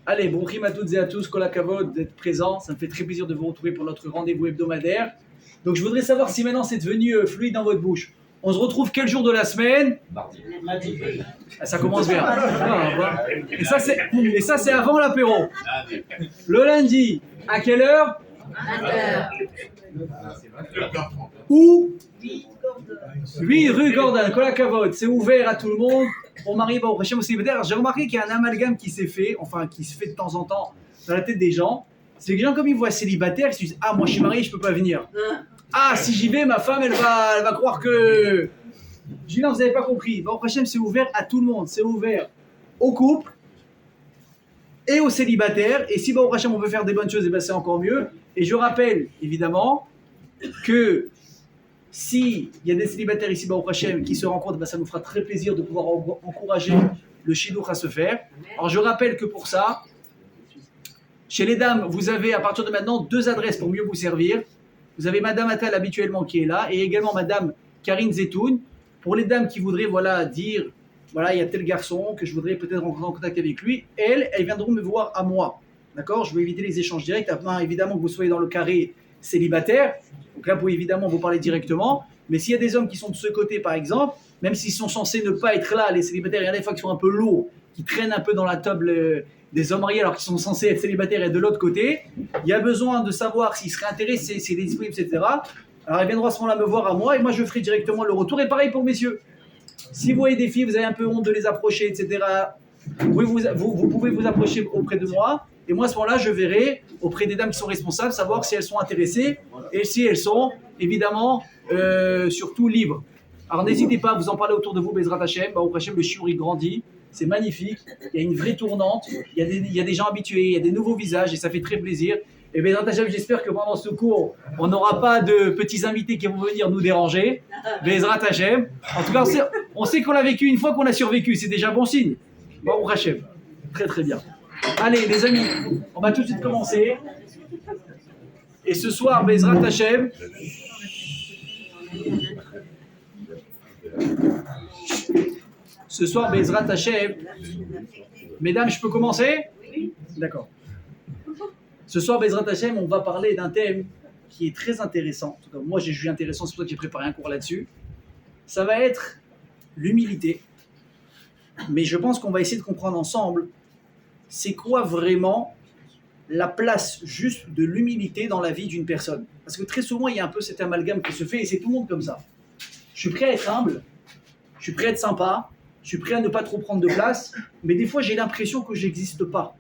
Allez, bonjour à toutes et à tous, Kol Hakavod d'être présents. Ça me fait très plaisir de vous retrouver pour notre rendez-vous hebdomadaire. Donc je voudrais savoir si maintenant c'est devenu fluide dans votre bouche. On se retrouve quel jour de la semaine? Mardi. Ah, ça commence bien. Et ça c'est avant l'apéro. Le lundi, à quelle heure? 20h. Où? 8 rue Gordon, Kol Hakavod. C'est ouvert à tout le monde. On marie au prochain célibataire. J'ai remarqué qu'il y a un amalgame qui s'est fait, enfin qui se fait de temps en temps dans la tête des gens. C'est que les gens, comme ils voient célibataire, ils se disent: ah, moi je suis marié, je peux pas venir. Ah, si j'y vais, ma femme elle va croire que. Je dis: non, vous n'avez pas compris. Au prochain, c'est ouvert à tout le monde. C'est ouvert aux couples et aux célibataires. Et si au prochain on peut faire des bonnes choses, et ben c'est encore mieux. Et je rappelle évidemment que s'il y a des célibataires ici au Hachem qui se rencontrent, ben ça nous fera très plaisir de pouvoir encourager le shidduch à se faire. Alors je rappelle que pour ça, chez les dames, vous avez à partir de maintenant 2 adresses pour mieux vous servir. Vous avez Madame Attal habituellement qui est là et également Madame Karine Zetoun. Pour les dames qui voudraient dire, voilà, il y a tel garçon que je voudrais peut-être rentrer en contact avec lui, elles viendront me voir à moi. D'accord? Je vais éviter les échanges directs, afin évidemment que vous soyez dans le carré célibataire. Donc là, vous pouvez évidemment vous parler directement. Mais s'il y a des hommes qui sont de ce côté, par exemple, même s'ils sont censés ne pas être là, les célibataires, il y a des fois qui sont un peu lourds, qui traînent un peu dans la table des hommes mariés alors qu'ils sont censés être célibataires et de l'autre côté, il y a besoin de savoir s'ils seraient intéressés, s'ils sont disponibles, etc. Alors ils viendront à ce moment-là me voir à moi et moi je ferai directement le retour. Et pareil pour messieurs. Si vous voyez des filles, vous avez un peu honte de les approcher, etc., vous pouvez vous approcher auprès de moi. Et moi, à ce moment-là, je verrai auprès des dames qui sont responsables, savoir si elles sont intéressées et si elles sont, évidemment, surtout libres. Alors, n'hésitez pas à vous en parler autour de vous, Bezrat Hashem. Au Hashem, le shiur, il grandit. C'est magnifique. Il y a une vraie tournante. Il y a des gens habitués. Il y a des nouveaux visages et ça fait très plaisir. Et Bezrat Hashem, j'espère que pendant ce cours, on n'aura pas de petits invités qui vont venir nous déranger. Bezrat Hashem. En tout cas, on sait qu'on l'a vécu une fois, qu'on a survécu. C'est déjà bon signe. Au Hashem. Très, très bien. Allez les amis, on va tout de suite commencer. Et ce soir, Bezrat Hashem, mesdames, je peux commencer? D'accord. Ce soir, Bezrat Hashem, on va parler d'un thème qui est très intéressant. En tout cas, moi, j'ai jugé intéressant, c'est pour ça que j'ai préparé un cours là-dessus. Ça va être l'humilité. Mais je pense qu'on va essayer de comprendre ensemble c'est quoi vraiment la place juste de l'humilité dans la vie d'une personne. Parce que très souvent, il y a un peu cet amalgame qui se fait et c'est tout le monde comme ça. Je suis prêt à être humble, je suis prêt à être sympa, je suis prêt à ne pas trop prendre de place, mais des fois, j'ai l'impression que je n'existe pas.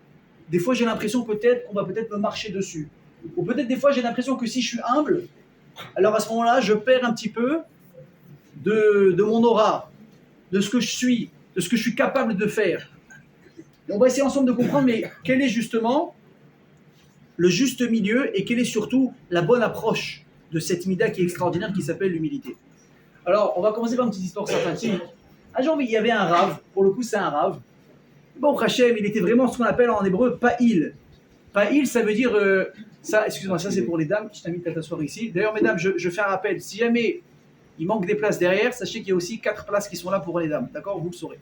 Des fois, j'ai l'impression peut-être qu'on va peut-être me marcher dessus. Ou peut-être des fois, j'ai l'impression que si je suis humble, alors à ce moment-là, je perds un petit peu de mon aura, de ce que je suis, de ce que je suis capable de faire. Et on va essayer ensemble de comprendre, mais quel est justement le juste milieu et quelle est surtout la bonne approche de cette mida qui est extraordinaire, qui s'appelle l'humilité. Alors, on va commencer par une petite histoire sympathique. Un jour, il y avait un rave, pour le coup, c'est un rave. Bon, Hachem, il était vraiment ce qu'on appelle en hébreu pa'il. Pa'il, ça veut dire. Ça, excuse-moi, ça c'est pour les dames, je t'invite à t'asseoir ici. D'ailleurs, mesdames, je fais un rappel. Si jamais il manque des places derrière, sachez qu'il y a aussi 4 places qui sont là pour les dames. D'accord? Vous le saurez.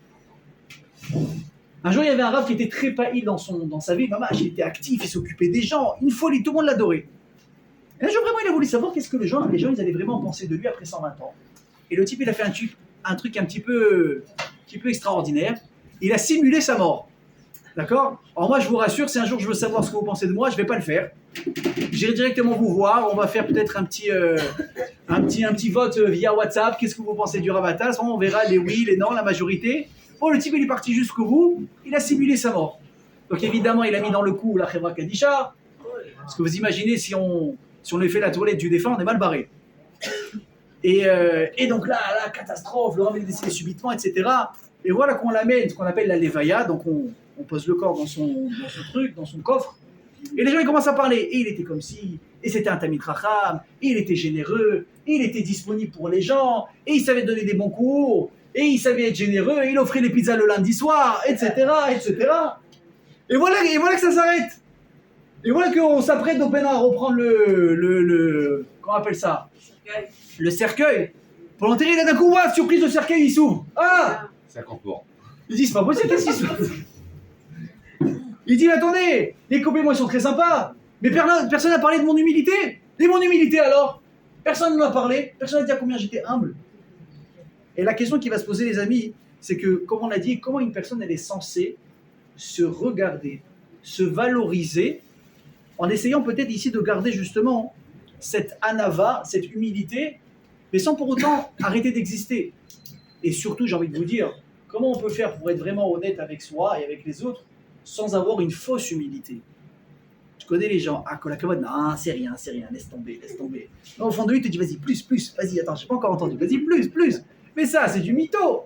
Un jour, il y avait un rave qui était très pa'il dans sa vie. Maman, il était actif, il s'occupait des gens, une folie, tout le monde l'adorait. Et un jour, vraiment, il a voulu savoir qu'est-ce que les gens ils allaient vraiment penser de lui après 120 ans. Et le type, il a fait un truc un petit peu extraordinaire. Il a simulé sa mort. D'accord? Alors moi, je vous rassure, si un jour je veux savoir ce que vous pensez de moi, je ne vais pas le faire. J'irai directement vous voir. On va faire peut-être un petit vote via WhatsApp. Qu'est-ce que vous pensez du Rav Attal? On verra les oui, les non, la majorité. Oh, le type, il est parti jusqu'au bout, il a simulé sa mort. Donc évidemment, il a mis dans le coup la Chevra Kadisha. Parce que vous imaginez, si on lui fait la toilette du défunt, on est mal barré. Et donc là, la catastrophe, le rave est décédé subitement, etc. Et voilà qu'on l'amène, ce qu'on appelle la Levaya. Donc on pose le corps dans son truc, dans son coffre. Et les gens, ils commencent à parler. Et il était comme si, et c'était un Tamid Racham, et il était généreux, et il était disponible pour les gens, et il savait donner des bons cours. Et il savait être généreux, et il offrait les pizzas le lundi soir, etc., etc. Et voilà que ça s'arrête. Et voilà qu'on s'apprête donc maintenant à reprendre comment on appelle ça? Le cercueil. Pour l'enterrer, il a d'un coup, surprise, le cercueil, il s'ouvre. Ah, 50 morts. Il dit, c'est pas possible, qu'est-ce qui se passe? Il dit, attendez, les compliments ils sont très sympas, mais personne n'a parlé de mon humilité. Et mon humilité alors? Personne ne m'a parlé, personne n'a dit à combien j'étais humble. Et la question qui va se poser, les amis, c'est que, comme on l'a dit, comment une personne elle est censée se regarder, se valoriser, en essayant peut-être ici de garder justement cette anava, cette humilité, mais sans pour autant arrêter d'exister. Et surtout, j'ai envie de vous dire, comment on peut faire pour être vraiment honnête avec soi et avec les autres sans avoir une fausse humilité? Tu connais les gens, ah, la commode, non, c'est rien, laisse tomber, laisse tomber. Non, au fond de lui, il te dit, vas-y, plus, vas-y, attends, j'ai pas encore entendu, vas-y, plus. Mais ça, c'est du mytho.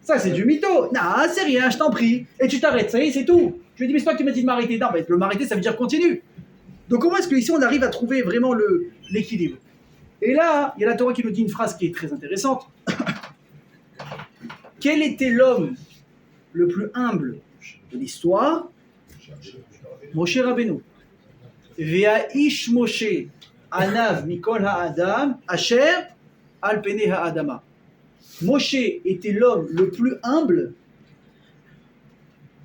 Ça, c'est du mytho. Non, c'est rien, je t'en prie. Et tu t'arrêtes, ça y est, c'est tout. Je lui dis, mais c'est toi qui m'as dit de m'arrêter. Non, mais le m'arrêter, ça veut dire continue. Donc, comment est-ce qu'ici, on arrive à trouver vraiment l'équilibre? Et là, il y a la Torah qui nous dit une phrase qui est très intéressante. Quel était l'homme le plus humble de l'histoire? Moshe Rabbeinu. Ve'aish Moshe anav mikol ha'adam asher al pene ha'adama. Moshe était l'homme le plus humble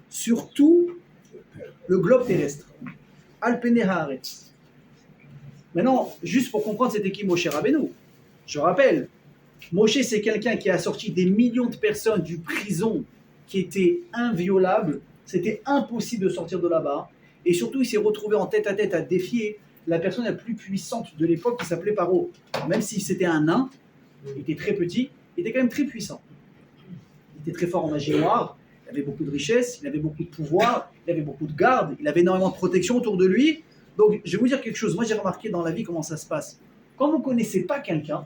sur tout le globe terrestre. Al pene ha'aretz. Maintenant, juste pour comprendre c'était qui Moshe Rabbeinu, je rappelle, Moshe c'est quelqu'un qui a sorti des millions de personnes d'une prison qui était inviolable. C'était impossible de sortir de là-bas. Et surtout, il s'est retrouvé en tête à tête à défier la personne la plus puissante de l'époque qui s'appelait Paro. Même si c'était un nain, il était très petit, il était quand même très puissant. Il était très fort en magie noire, il avait beaucoup de richesses, il avait beaucoup de pouvoir, il avait beaucoup de gardes, il avait énormément de protection autour de lui. Donc, je vais vous dire quelque chose. Moi, j'ai remarqué dans la vie comment ça se passe. Quand vous ne connaissez pas quelqu'un,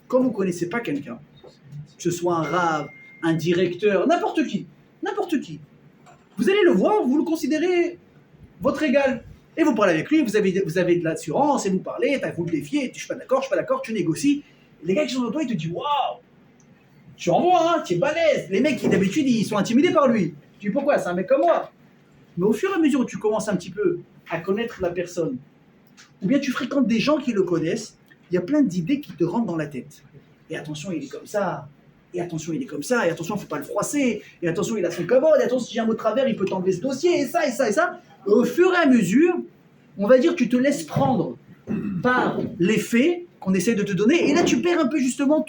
que ce soit un rave, un directeur, n'importe qui, vous allez le voir, vous le considérez votre égal. Et vous parlez avec lui, vous avez de l'assurance, et vous parlez, vous le défiez, je suis pas d'accord, tu négocies. Les gars qui sont autour de toi, ils te disent waouh, tu en vois, hein, tu es balèze. Les mecs qui d'habitude, ils sont intimidés par lui. Tu dis pourquoi? C'est un mec comme moi. Mais au fur et à mesure où tu commences un petit peu à connaître la personne, ou bien tu fréquentes des gens qui le connaissent, il y a plein d'idées qui te rentrent dans la tête. Et attention, il est comme ça. Et attention, il est comme ça. Et attention, il ne faut pas le froisser. Et attention, il a son commode. Et attention, si j'ai un mot de travers, il peut t'enlever ce dossier. Et ça, et ça, et ça. Et au fur et à mesure, on va dire, tu te laisses prendre par les faits qu'on essaie de te donner. Et là, tu perds un peu justement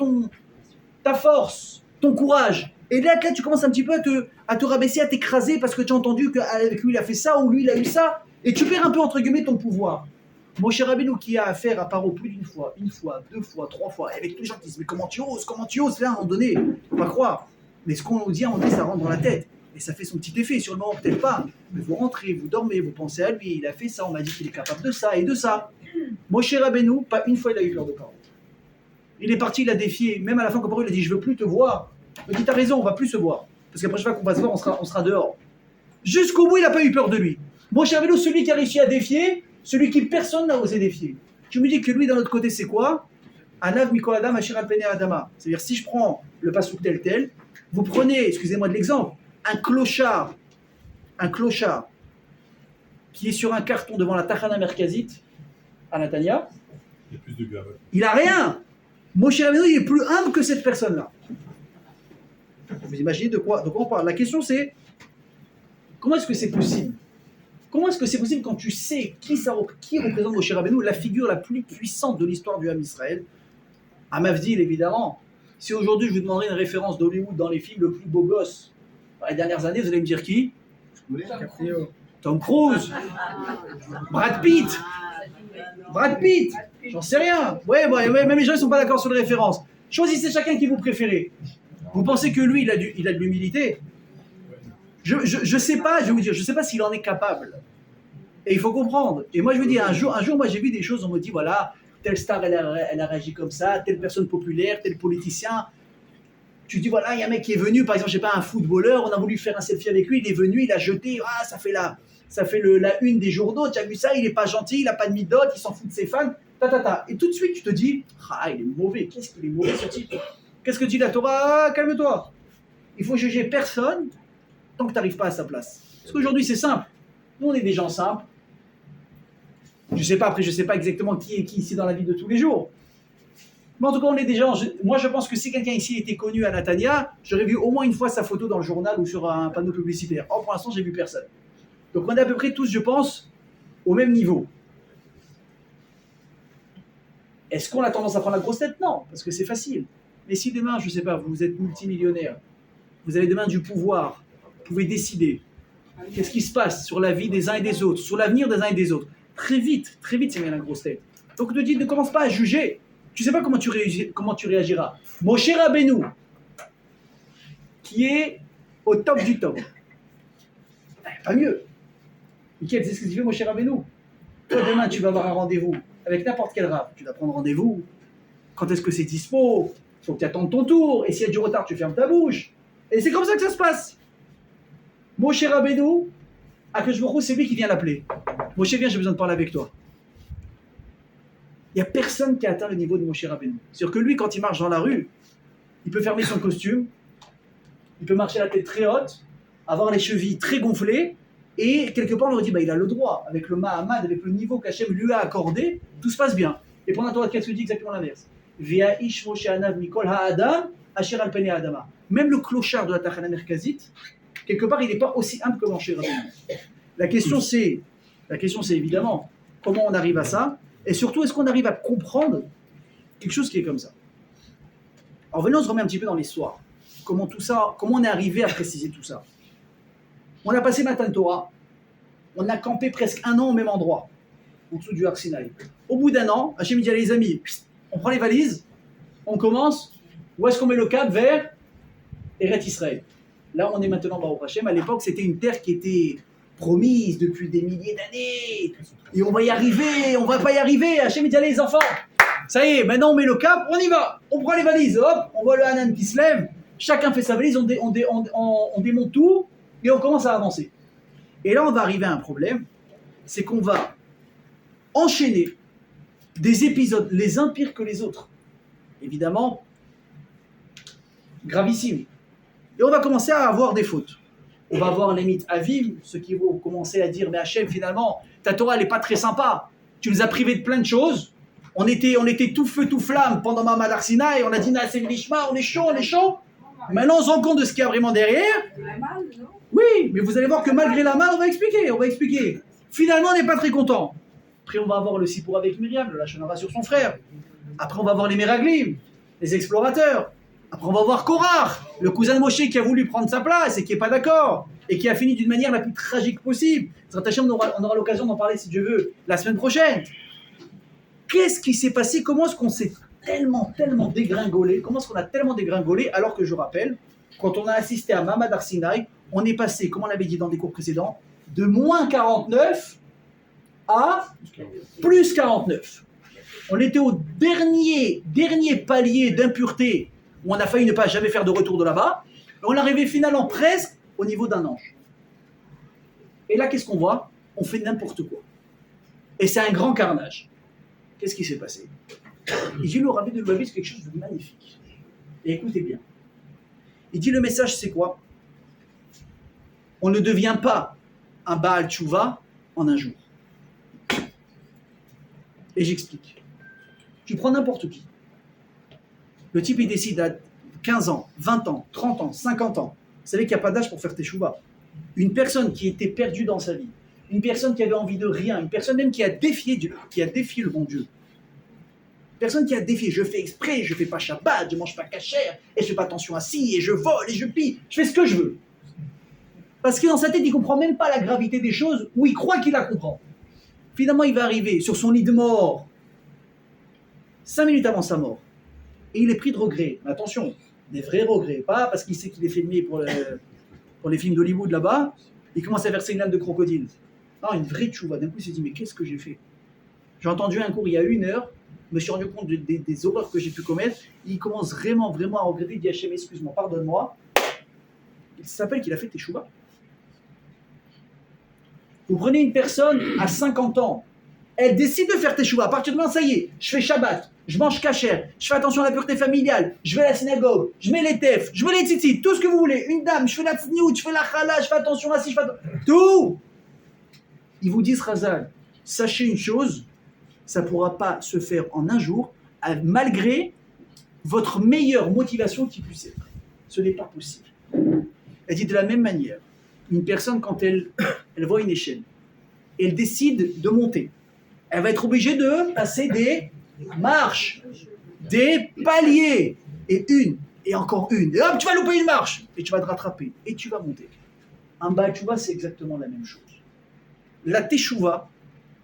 ta force, ton courage. Et là, tu commences un petit peu à te rabaisser, à t'écraser parce que tu as entendu qu'avec lui, il a fait ça ou lui, il a eu ça. Et tu perds un peu, entre guillemets, ton pouvoir. Moshe Rabbeinu qui a affaire à Paro plus d'une fois, une fois, deux fois, trois fois, avec tous les gens qui disent mais comment tu oses, là à un moment donné, faut pas croire. Mais ce qu'on nous dit à un moment donné, ça rentre dans la tête. Et ça fait son petit effet, sur le moment peut-être pas. Mais vous rentrez, vous dormez, vous pensez à lui, il a fait ça, on m'a dit qu'il est capable de ça et de ça. Moshe Rabbeinu, pas une fois il a eu peur de Paro. Il est parti, il a défié, même à la fin quand Paro il a dit je veux plus te voir. Il a dit t'as raison, on va plus se voir. Parce que la prochaine fois qu'on va se voir, on sera dehors. Jusqu'au bout, il n'a pas eu peur de lui. Moshe Rabbeinu, celui qui a réussi à défier, celui qui personne n'a osé défier. Je me dis que lui, d'un autre côté, c'est quoi? Anav mikol adam asher al pene adama. C'est-à-dire, si je prends le passouk tel, vous prenez, excusez-moi de l'exemple, un clochard qui est sur un carton devant la Tachana Merkazit à Natania, il a rien. Moshe Rabbeinu, il est plus humble que cette personne-là. Vous imaginez de quoi on parle? La question c'est, comment est-ce que c'est possible? Comment est-ce que c'est possible quand tu sais qui représente Moshe Rabbeinu, la figure la plus puissante de l'histoire du Ham Israël? À Mavdil, évidemment. Si aujourd'hui je vous demanderais une référence d'Hollywood dans les films le plus beau gosse dans les dernières années, vous allez me dire qui? Tom Cruise. Brad Pitt. J'en sais rien. Ouais, même les gens ne sont pas d'accord sur les références. Choisissez chacun qui vous préférez. Vous pensez que lui, il a de l'humilité? Je sais pas, je vais vous dire, je sais pas s'il en est capable. Et il faut comprendre. Et moi, je veux dire, un jour, moi, j'ai vu des choses, on me dit, voilà, telle star, elle a réagi comme ça, telle personne populaire, tel politicien. Tu dis, voilà, il y a un mec qui est venu, par exemple, je sais pas, un footballeur, on a voulu faire un selfie avec lui, il est venu, il a jeté, ça fait la une des journaux, tu as vu ça, il est pas gentil, il a pas de midot, il s'en fout de ses fans, Et tout de suite, tu te dis, il est mauvais, qu'est-ce qu'il est mauvais ce type? Qu'est-ce que dit la Torah? Calme-toi. Il faut juger personne tant que tu n'arrives pas à sa place. Parce qu'aujourd'hui, c'est simple. Nous, on est des gens simples. Je sais pas exactement qui est qui ici dans la vie de tous les jours. Mais en tout cas, on est déjà. Moi, je pense que si quelqu'un ici était connu à Natania, j'aurais vu au moins une fois sa photo dans le journal ou sur un panneau publicitaire. Or, pour l'instant, j'ai vu personne. Donc, on est à peu près tous, je pense, au même niveau. Est-ce qu'on a tendance à prendre la grosse tête? Non, parce que c'est facile. Mais si demain, je ne sais pas, vous êtes multimillionnaire, vous avez demain du pouvoir, vous pouvez décider. Qu'est-ce qui se passe sur la vie des uns et des autres, sur l'avenir des uns et des autres? Très vite, c'est bien la grosse tête. Donc, ne commence pas à juger. Tu ne sais pas comment tu réagiras. Moshe Rabbeinu, qui est au top du top. Pas mieux. Michael, c'est ce que tu fais, Moshe Rabbeinu. Toi, demain, tu vas avoir un rendez-vous avec n'importe quel rab. Tu vas prendre rendez-vous. Quand est-ce que c'est dispo? Il faut que tu attendes ton tour. Et s'il y a du retard, tu fermes ta bouche. Et c'est comme ça que ça se passe. Moshe Rabbeinu, Akadosh Baruch Hu, c'est lui qui vient l'appeler. Moshe, viens, j'ai besoin de parler avec toi. Il n'y a personne qui a atteint le niveau de Moshe Rabbeinu. C'est-à-dire que lui, quand il marche dans la rue, il peut fermer son costume, il peut marcher la tête très haute, avoir les chevilles très gonflées, et quelque part on leur dit, il a le droit, avec le Mahamad, avec le niveau qu'Hachem lui a accordé, tout se passe bien. Et pendant toi, qu'est-ce que dit exactement l'inverse? Même le clochard de la Tachana Merkazit, quelque part, il n'est pas aussi humble que Moshe Rabbeinu. La question c'est évidemment, comment on arrive à ça? Et surtout, est-ce qu'on arrive à comprendre quelque chose qui est comme ça? Alors venez, on se remet un petit peu dans l'histoire. Comment on est arrivé à préciser tout ça? On a passé Matan Torah, on a campé presque un an au même endroit, en dessous du Har Sinaï. Au bout d'un an, Hachem dit à les amis, on prend les valises, on commence, où est-ce qu'on met le cap? Vers Eretz Israël. Là, on est maintenant Baruch Hashem. À l'époque, c'était une terre qui était promise depuis des milliers d'années. Et on va y arriver, on va pas y arriver. Hachem dit, allez les enfants, ça y est, maintenant on met le cap, on y va. On prend les valises, hop, on voit le Hanan qui se lève, chacun fait sa valise, on démonte tout et on commence à avancer. Et là, on va arriver à un problème, c'est qu'on va enchaîner des épisodes les uns pires que les autres. Évidemment, gravissime. Et on va commencer à avoir des fautes. On va avoir les mythes avim, ceux qui vont commencer à dire, mais Hachem, finalement, ta Torah, elle n'est pas très sympa. Tu nous as privés de plein de choses. On était tout feu, tout flamme pendant Mamad Har Sinaï, et on a dit, c'est Lishma, on est chaud. Maintenant, on se rend compte de ce qu'il y a vraiment derrière. Oui, mais vous allez voir que malgré la mal, on va expliquer. Finalement, on n'est pas très content. Après, on va avoir le Sipour avec Myriam, le Lachon Hara sur son frère. Après, on va voir les Meraglim, les explorateurs. Après, on va voir Korach, le cousin de Moshe qui a voulu prendre sa place et qui n'est pas d'accord, et qui a fini d'une manière la plus tragique possible. On aura l'occasion d'en parler, si Dieu veut, la semaine prochaine. Qu'est-ce qui s'est passé? Comment est-ce qu'on s'est tellement dégringolé? Comment est-ce qu'on a tellement dégringolé? Alors que je rappelle, quand on a assisté à Mamad Har Sinaï, on est passé, comme on l'avait dit dans des cours précédents, de moins 49 à plus 49. On était au dernier palier d'impureté où on a failli ne pas jamais faire de retour de là-bas. Et on arrivait finalement presque au niveau d'un ange. Et là, qu'est-ce qu'on voit? On fait n'importe quoi. Et c'est un grand carnage. Qu'est-ce qui s'est passé? Il dit le rabbi de Lubavitch quelque chose de magnifique. Et écoutez bien. Il dit le message, c'est quoi? On ne devient pas un Baal Tchouva en un jour. Et j'explique. Tu prends n'importe qui. Le type, il décide à 15 ans, 20 ans, 30 ans, 50 ans. Vous savez qu'il n'y a pas d'âge pour faire teshuva. Une personne qui était perdue dans sa vie, une personne qui avait envie de rien, une personne même qui a défié Dieu, qui a défié le bon Dieu. Une personne qui a défié, je fais exprès, je ne fais pas Shabbat, je ne mange pas kasher, et je ne fais pas attention à ci, et je vole, et je pille, je fais ce que je veux. Parce que dans sa tête, il ne comprend même pas la gravité des choses, ou il croit qu'il la comprend. Finalement, il va arriver sur son lit de mort, 5 minutes avant sa mort. Et il est pris de regrets. Mais attention, des vrais regrets. Pas parce qu'il sait qu'il est filmé pour les films d'Hollywood là-bas, il commence à verser une lame de crocodile. Non, une vraie tchouva. D'un coup, il s'est dit, mais qu'est-ce que j'ai fait? J'ai entendu un cours il y a 1 heure, je me suis rendu compte des horreurs que j'ai pu commettre. Il commence vraiment à regretter. Il dit, Hachem, excuse-moi, pardonne-moi. Il s'appelle qu'il a fait teshuva. Vous prenez une personne à 50 ans, elle décide de faire teshuva. À partir de maintenant, ça y est, je fais Shabbat, je mange kasher, je fais attention à la pureté familiale, je vais à la synagogue, je mets les tefs, je mets les tzitzit, tout ce que vous voulez. Une dame, je fais la tzniout, je fais la chala, je fais attention à ci, je fais attention. Tout. Ils vous disent, Razal, sachez une chose, ça ne pourra pas se faire en un jour, malgré votre meilleure motivation qui puisse être. Ce n'est pas possible. Elle dit de la même manière, une personne quand elle voit une échelle, elle décide de monter, elle va être obligée de passer des marches, des paliers, et une, et encore une, et hop, tu vas louper une marche, et tu vas te rattraper, et tu vas monter. Un Baal Teshuvah, c'est exactement la même chose. La Teshuvah,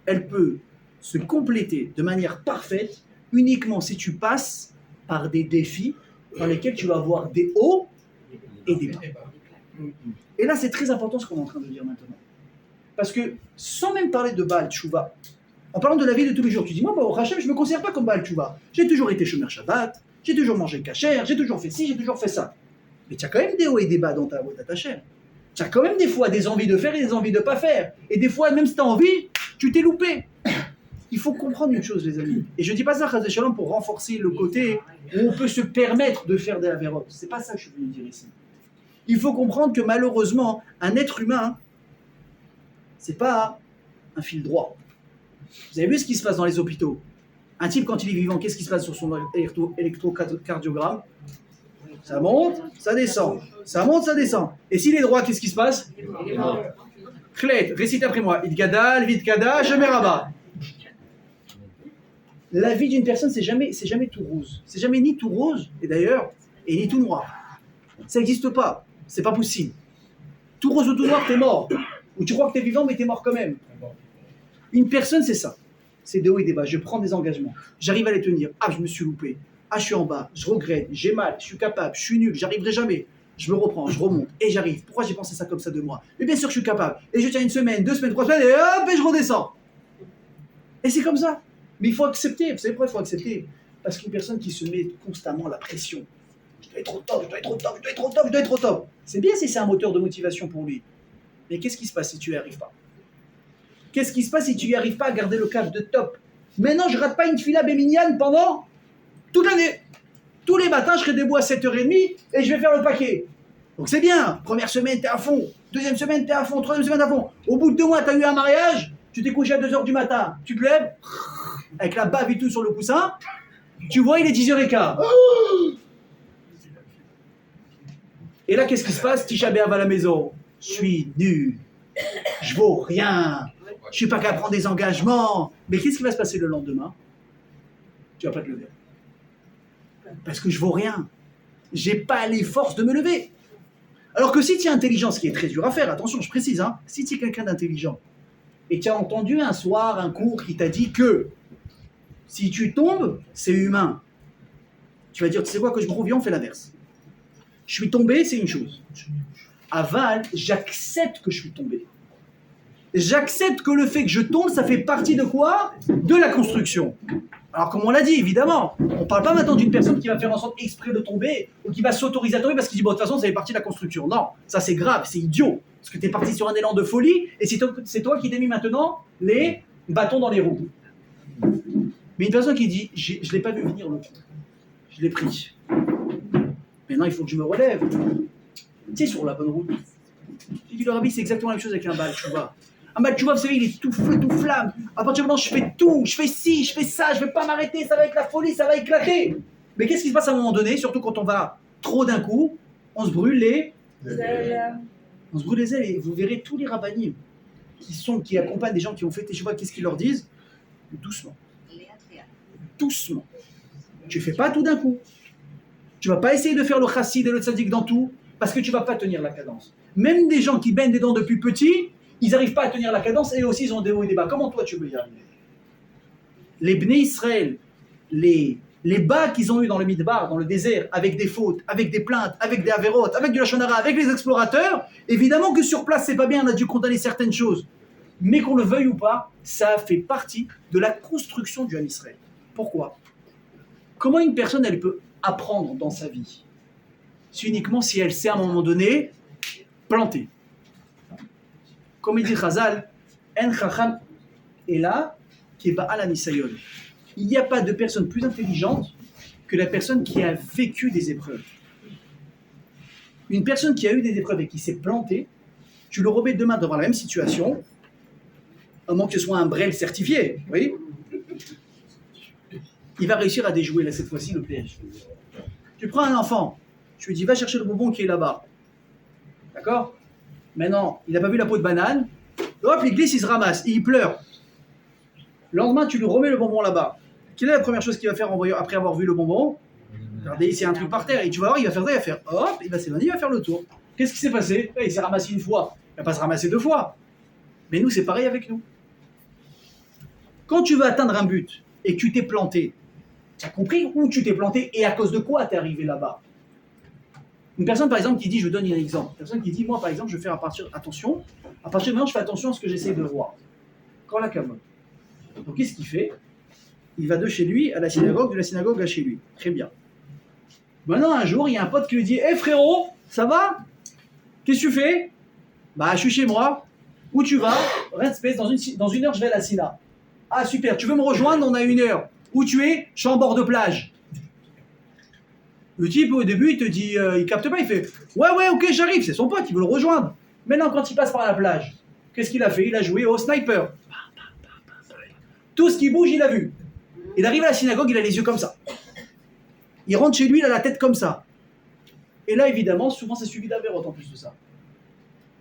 elle peut se compléter de manière parfaite uniquement si tu passes par des défis dans lesquels tu vas avoir des hauts et des bas. Et là, c'est très important ce qu'on est en train de dire maintenant. Parce que, sans même parler de Baal Teshuvah, en parlant de la vie de tous les jours, tu dis, moi, au Hachem, je ne me considère pas comme Baal Teshuvah. J'ai toujours été chômeur Shabbat, j'ai toujours mangé kasher, j'ai toujours fait ci, j'ai toujours fait ça. Mais tu as quand même des hauts et des bas dans ta Hachem. Tu as quand même des fois des envies de faire et des envies de ne pas faire. Et des fois, même si tu as envie, tu t'es loupé. Il faut comprendre une chose, les amis. Et je ne dis pas ça, Chazé Shalom, pour renforcer le côté où on peut se permettre de faire des avérotes. Ce n'est pas ça que je suis venu dire ici. Il faut comprendre que malheureusement, un être humain, ce n'est pas un fil droit. Vous avez vu ce qui se passe dans les hôpitaux? Un type, quand il est vivant, qu'est-ce qui se passe sur son électrocardiogramme? Ça monte, ça descend. Ça monte, ça descend. Et s'il est droit, qu'est-ce qui se passe? Khlet, récite après moi. Idgada, Vidgada, jamais rabat. La vie d'une personne, c'est jamais tout rose. C'est jamais ni tout rose, et d'ailleurs, et ni tout noir. Ça n'existe pas. C'est pas possible. Tout rose ou tout noir, t'es mort. Ou tu crois que t'es vivant, mais t'es mort quand même. Une personne, c'est ça. C'est des hauts et des bas. Je prends des engagements. J'arrive à les tenir. Ah, je me suis loupé. Ah, je suis en bas. Je regrette. J'ai mal. Je suis capable. Je suis nul. J'arriverai jamais. Je me reprends. Je remonte. Et j'arrive. Pourquoi j'ai pensé ça comme ça de moi? Mais bien sûr, je suis capable. Et je tiens une semaine, 2 semaines, 3 semaines, et hop, et je redescends. Et c'est comme ça. Mais il faut accepter. Vous savez pourquoi il faut accepter? Parce qu'une personne qui se met constamment la pression. Je dois être au top, je dois être au top, je dois être au top, je dois être au top. C'est bien si c'est un moteur de motivation pour lui. Mais qu'est-ce qui se passe si tu n'y arrives pas? Qu'est-ce qui se passe si tu n'y arrives pas à garder le cap de top? Maintenant, je ne rate pas une fila béminiane pendant toute l'année. Tous les matins, je serai debout à 7h30 et je vais faire le paquet. Donc c'est bien. Première semaine, tu es à fond. Deuxième semaine, tu es à fond. Troisième semaine, à fond. Au bout de 2 mois, tu as eu un mariage. Tu t'es couché à 2h du matin. Tu te lèves, avec la bave et tout sur le coussin. Tu vois, il est 10h15. Et là, qu'est-ce qui se passe? Tisha B'Av à la maison. Je suis nul. Je vaux rien. Je suis pas capable de prendre des engagements. Mais qu'est-ce qui va se passer le lendemain? Tu vas pas te lever. Parce que je vaux rien. J'ai pas les forces de me lever. Alors que si tu es intelligent, ce qui est très dur à faire, attention, je précise, hein, si tu es quelqu'un d'intelligent et tu as entendu un soir un cours qui t'a dit que si tu tombes, c'est humain. Tu vas dire, tu sais quoi, que je me reviens, on fait l'inverse. Je suis tombé, c'est une chose. Aval, j'accepte que je suis tombé. J'accepte que le fait que je tombe, ça fait partie de quoi? De la construction. Alors, comme on l'a dit, évidemment, on ne parle pas maintenant d'une personne qui va faire en sorte exprès de tomber ou qui va s'autoriser à tomber parce qu'il dit, bon, de toute façon, ça fait partie de la construction. Non, ça c'est grave, c'est idiot. Parce que tu es parti sur un élan de folie et c'est toi qui t'es mis maintenant les bâtons dans les roues. Mais une personne qui dit, je ne l'ai pas vu venir le coup. Je l'ai pris. Maintenant, il faut que je me relève. Tu sais, sur la bonne route. J'ai dit, le rabbi, c'est exactement la même chose avec un Baal Teshuvah. Un Baal Teshuvah, vous savez, il est tout feu, tout flamme. À partir de maintenant, je fais tout, je fais ci, je fais ça, je ne vais pas m'arrêter, ça va être la folie, ça va éclater. Mais qu'est-ce qui se passe à un moment donné, surtout quand on va trop d'un coup? On se brûle les ailes. On se brûle les ailes et vous verrez tous les rabbinim qui accompagnent des gens qui ont fait Teshuvah, qu'est-ce qu'ils leur disent? Doucement. Doucement. Tu ne fais pas tout d'un coup. Tu ne vas pas essayer de faire le chassid et le tzaddik dans tout, parce que tu ne vas pas tenir la cadence. Même des gens qui baignent des dents depuis petit, ils n'arrivent pas à tenir la cadence et aussi ils ont des hauts et des bas. Comment toi tu veux y arriver? Les Bnei Israël, les bas qu'ils ont eu dans le Midbar, dans le désert, avec des fautes, avec des plaintes, avec des avérotes, avec du lachon hara, avec les explorateurs, évidemment que sur place c'est pas bien, on a dû condamner certaines choses. Mais qu'on le veuille ou pas, ça fait partie de la construction du Ham Israël. Pourquoi? Comment une personne elle peut apprendre dans sa vie? C'est uniquement si elle sait à un moment donné planter. Comme il dit Chazal, En Chacham Ela qui est Ba'al HaNisayon. Il n'y a pas de personne plus intelligente que la personne qui a vécu des épreuves. Une personne qui a eu des épreuves et qui s'est plantée, tu le remets demain devant la même situation, à moins que ce soit un brel certifié, oui. il va réussir à déjouer là, cette fois-ci le piège. Tu prends un enfant, tu lui dis va chercher le bonbon qui est là-bas. D'accord? Maintenant, il n'a pas vu la peau de banane, hop, il glisse, il se ramasse, et il pleure. Le lendemain, tu lui remets le bonbon là-bas. Quelle est la première chose qu'il va faire après avoir vu le bonbon? Regardez, s'il y a un truc par terre, et tu vas voir, il va faire ça, il va faire hop, il va s'éloigner, il va faire le tour. Qu'est-ce qui s'est passé? Il s'est ramassé une fois, il va pas se ramasser deux fois. Mais nous, c'est pareil avec nous. Quand tu veux atteindre un but et que tu t'es planté, tu as compris où tu t'es planté et à cause de quoi tu es arrivé là-bas. Une personne, par exemple, qui dit, je donne un exemple, une personne qui dit, moi, par exemple, je fais attention, à partir de maintenant, je fais attention à ce que j'essaie de voir. Quand la cavole. Donc, qu'est-ce qu'il fait? Il va de chez lui à la synagogue, de la synagogue à chez lui. Très bien. Maintenant, un jour, il y a un pote qui lui dit, hé frérot, ça va? Qu'est-ce que tu fais? Bah, je suis chez moi. Où tu vas? Respect, dans une heure, je vais à la Sina. Ah, super, tu veux me rejoindre? On a une heure. Où tu es? Je suis en bord de plage. Le type, au début, il te dit, il capte pas, il fait ouais, ok, j'arrive, c'est son pote, il veut le rejoindre. Maintenant, quand il passe par la plage, qu'est-ce qu'il a fait? Il a joué au sniper. Tout ce qui bouge, il a vu. Il arrive à la synagogue, il a les yeux comme ça. Il rentre chez lui, il a la tête comme ça. Et là, évidemment, souvent, c'est suivi d'avérote en plus de ça.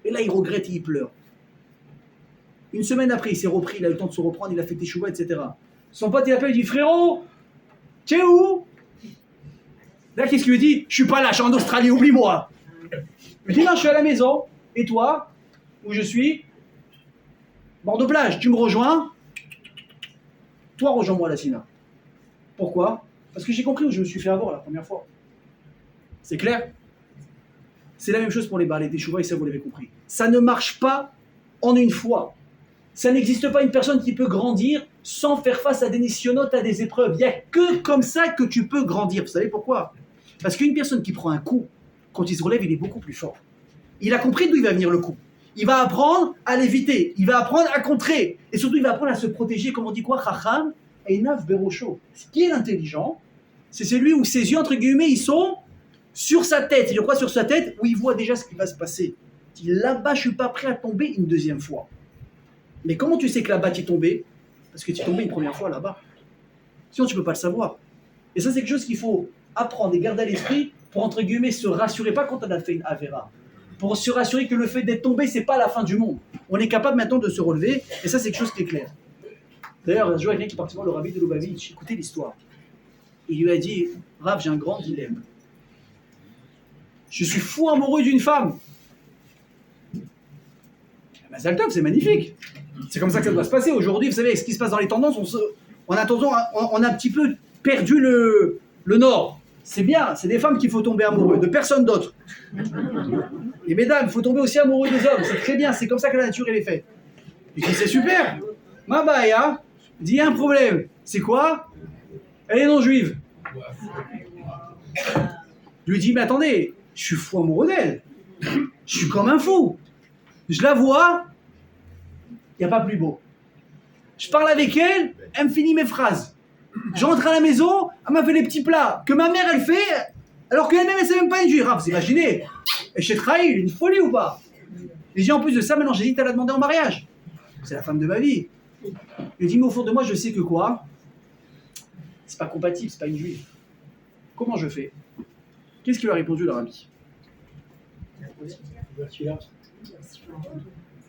Et là, il regrette et il pleure. Une semaine après, il s'est repris, il a eu le temps de se reprendre, il a fait teshuva, etc. Son pote, il appelle, il dit frérot, tu es où? Là, qu'est-ce qu'il lui dit? Je suis pas là, je suis en Australie, oublie-moi. Il dit non, je suis à la maison. Et toi? Où je suis? Bord de plage, tu me rejoins? Toi, rejoins-moi à la Sina. Pourquoi? Parce que j'ai compris où je me suis fait avoir la première fois. C'est clair? C'est la même chose pour les balais des chouvas et ça, vous l'avez compris. Ça ne marche pas en une fois. Ça n'existe pas une personne qui peut grandir sans faire face à des nisyonotes, à des épreuves. Il n'y a que comme ça que tu peux grandir. Vous savez pourquoi? Parce qu'une personne qui prend un coup, quand il se relève, il est beaucoup plus fort. Il a compris d'où il va venir le coup. Il va apprendre à l'éviter. Il va apprendre à contrer. Et surtout, il va apprendre à se protéger. Comme on dit quoi? Chacham einav berosho. Ce qui est l'intelligent, c'est celui où ses yeux, entre guillemets, ils sont sur sa tête. Il croit sur sa tête, où il voit déjà ce qui va se passer. Il dit, là-bas, je ne suis pas prêt à tomber une deuxième fois. Mais comment tu sais que là-bas, tu es tombé? Parce que tu es tombé une première fois là-bas. Sinon, tu ne peux pas le savoir. Et ça, c'est quelque chose qu'il faut apprendre et garder à l'esprit pour, entre guillemets, se rassurer, pas quand on a fait une avéra, pour se rassurer que le fait d'être tombé, c'est pas la fin du monde. On est capable maintenant de se relever, et ça, c'est quelque chose qui est clair. D'ailleurs, un jour, il y a quelqu'un qui est parti voir le rabbi de Lubavitch, écoutez l'histoire. Il lui a dit, Rav, j'ai un grand dilemme. Je suis fou amoureux d'une femme. Mazal tov, c'est magnifique. C'est comme ça que ça doit se passer. Aujourd'hui, vous savez, avec ce qui se passe dans les tendances, on a un petit peu perdu le nord. C'est bien, c'est des femmes qu'il faut tomber amoureux, de personne d'autre. Et mesdames, il faut tomber aussi amoureux des hommes. C'est très bien, c'est comme ça que la nature elle est faite. Et puis c'est super. Ma baya dit, il y a un problème. C'est quoi? Elle est non juive. Je lui dis, mais attendez, je suis fou amoureux d'elle. Je suis comme un fou. Je la vois, il n'y a pas plus beau. Je parle avec elle, elle me finit mes phrases. Je rentre à la maison, elle m'a fait les petits plats que ma mère elle fait, alors qu'elle-même elle ne sait même pas une juive. Vous imaginez? Et chez Trahi, une folie ou pas? Et j'ai en plus de ça, maintenant j'hésite à la demander en mariage. C'est la femme de ma vie. Il dit, mais au fond de moi, je sais que quoi? C'est pas compatible, c'est pas une juive. Comment je fais? Qu'est-ce qu'il lui a répondu, leur ami?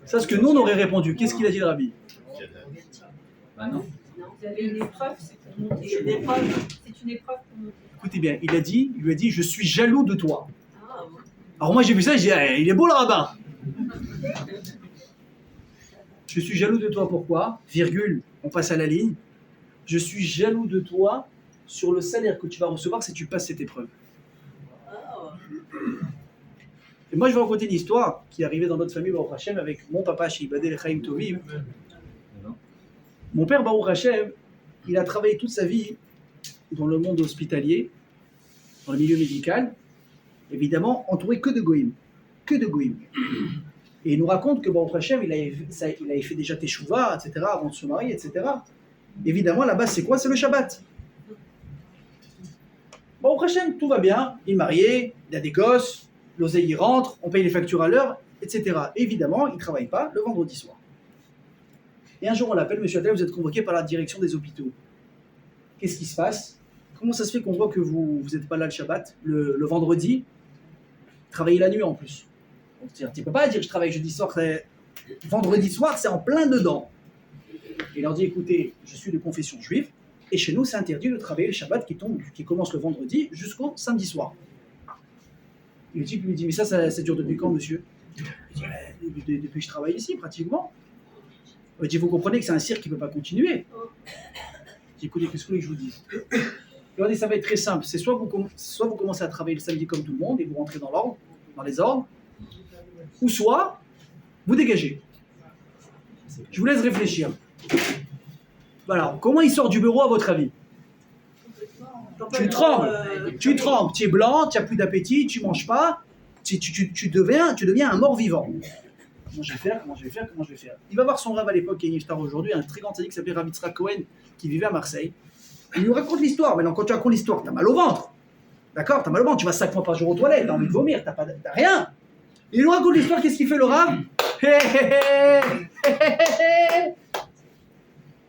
Ça, ce que nous, on aurait répondu. Qu'est-ce qu'il a dit, le rabbi? Bah non. Vous avez une épreuve, c'est pour monter. C'est une épreuve pour monter. Écoutez bien, il lui a dit, je suis jaloux de toi. Alors moi, j'ai vu ça, j'ai dit, il est beau, le rabbin. Je suis jaloux de toi, pourquoi? Virgule, on passe à la ligne. Je suis jaloux de toi sur le salaire que tu vas recevoir si tu passes cette épreuve. Et moi, je vais raconter une histoire qui est arrivée dans notre famille, Baruch Hashem, avec mon papa, chez Ibadel Chaim Tovim. Mon père, Baruch Hashem, il a travaillé toute sa vie dans le monde hospitalier, dans le milieu médical, évidemment, entouré que de goïms. Que de goïms. Et il nous raconte que Baruch Hashem, il avait fait déjà teshuva, etc., avant de se marier, etc. Évidemment, la base, c'est quoi? C'est le Shabbat. Baruch Hashem, tout va bien, il est marié, il a des gosses, l'oseille il rentre, on paye les factures à l'heure, etc. Évidemment, il ne travaille pas le vendredi soir. Et un jour, on l'appelle, monsieur Adel, vous êtes convoqué par la direction des hôpitaux. qu'est-ce qui se passe? Comment ça se fait qu'on voit que vous n'êtes pas là le Shabbat, le vendredi, travaillez la nuit en plus? Tu ne peux pas dire je travaille jeudi soir, vendredi soir, c'est en plein dedans. Il leur dit, écoutez, je suis de confession juive, et chez nous, c'est interdit de travailler le Shabbat qui commence le vendredi jusqu'au samedi soir. Et le type lui dit, mais ça dure depuis quand, monsieur? Il dit, depuis que je travaille ici, pratiquement. Il dit, vous comprenez que c'est un cirque qui ne peut pas continuer. Il dit, écoutez, qu'est-ce que je vous dis? Il leur dit, ça va être très simple. C'est soit vous commencez à travailler le samedi comme tout le monde, et vous rentrez dans les ordres, ou soit vous dégagez. Je vous laisse réfléchir. Voilà, comment il sort du bureau à votre avis? Tu trembles, tu es blanc, tu n'as plus d'appétit, tu ne manges pas, tu deviens un mort-vivant. Comment je vais faire? Il va voir son rave à l'époque, qui est Niftar aujourd'hui, un très grand sadique qui s'appelait Rav Yitzhak Cohen, qui vivait à Marseille. Il nous raconte l'histoire. Maintenant, quand tu racontes l'histoire, tu as mal au ventre. D'accord? Tu as mal au ventre, tu vas 5 fois par jour aux toilettes, tu as envie de vomir, tu n'as rien. Il nous raconte l'histoire, qu'est-ce qu'il fait le rave?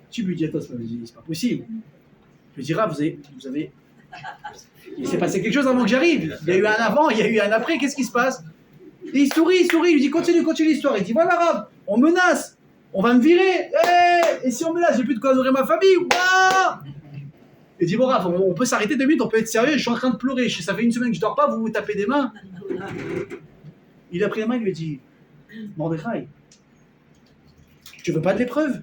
Tu lui dis, attends, c'est pas possible. Je lui dis, Rav, vous avez... Il s'est passé quelque chose avant que j'arrive. Il y a eu un avant, il y a eu un après, qu'est-ce qui se passe? Et il sourit, il lui dit, continue l'histoire. Il dit, voilà Rav, on menace, on va me virer. Et si on me menace, j'ai plus de quoi nourrir ma famille. Ouah. Il dit, bon Rav, on peut s'arrêter 2 minutes, on peut être sérieux, je suis en train de pleurer. Ça fait 1 semaine que je dors pas, vous vous tapez des mains. Il a pris la main, il lui a dit, Mordechai, tu veux pas de l'épreuve?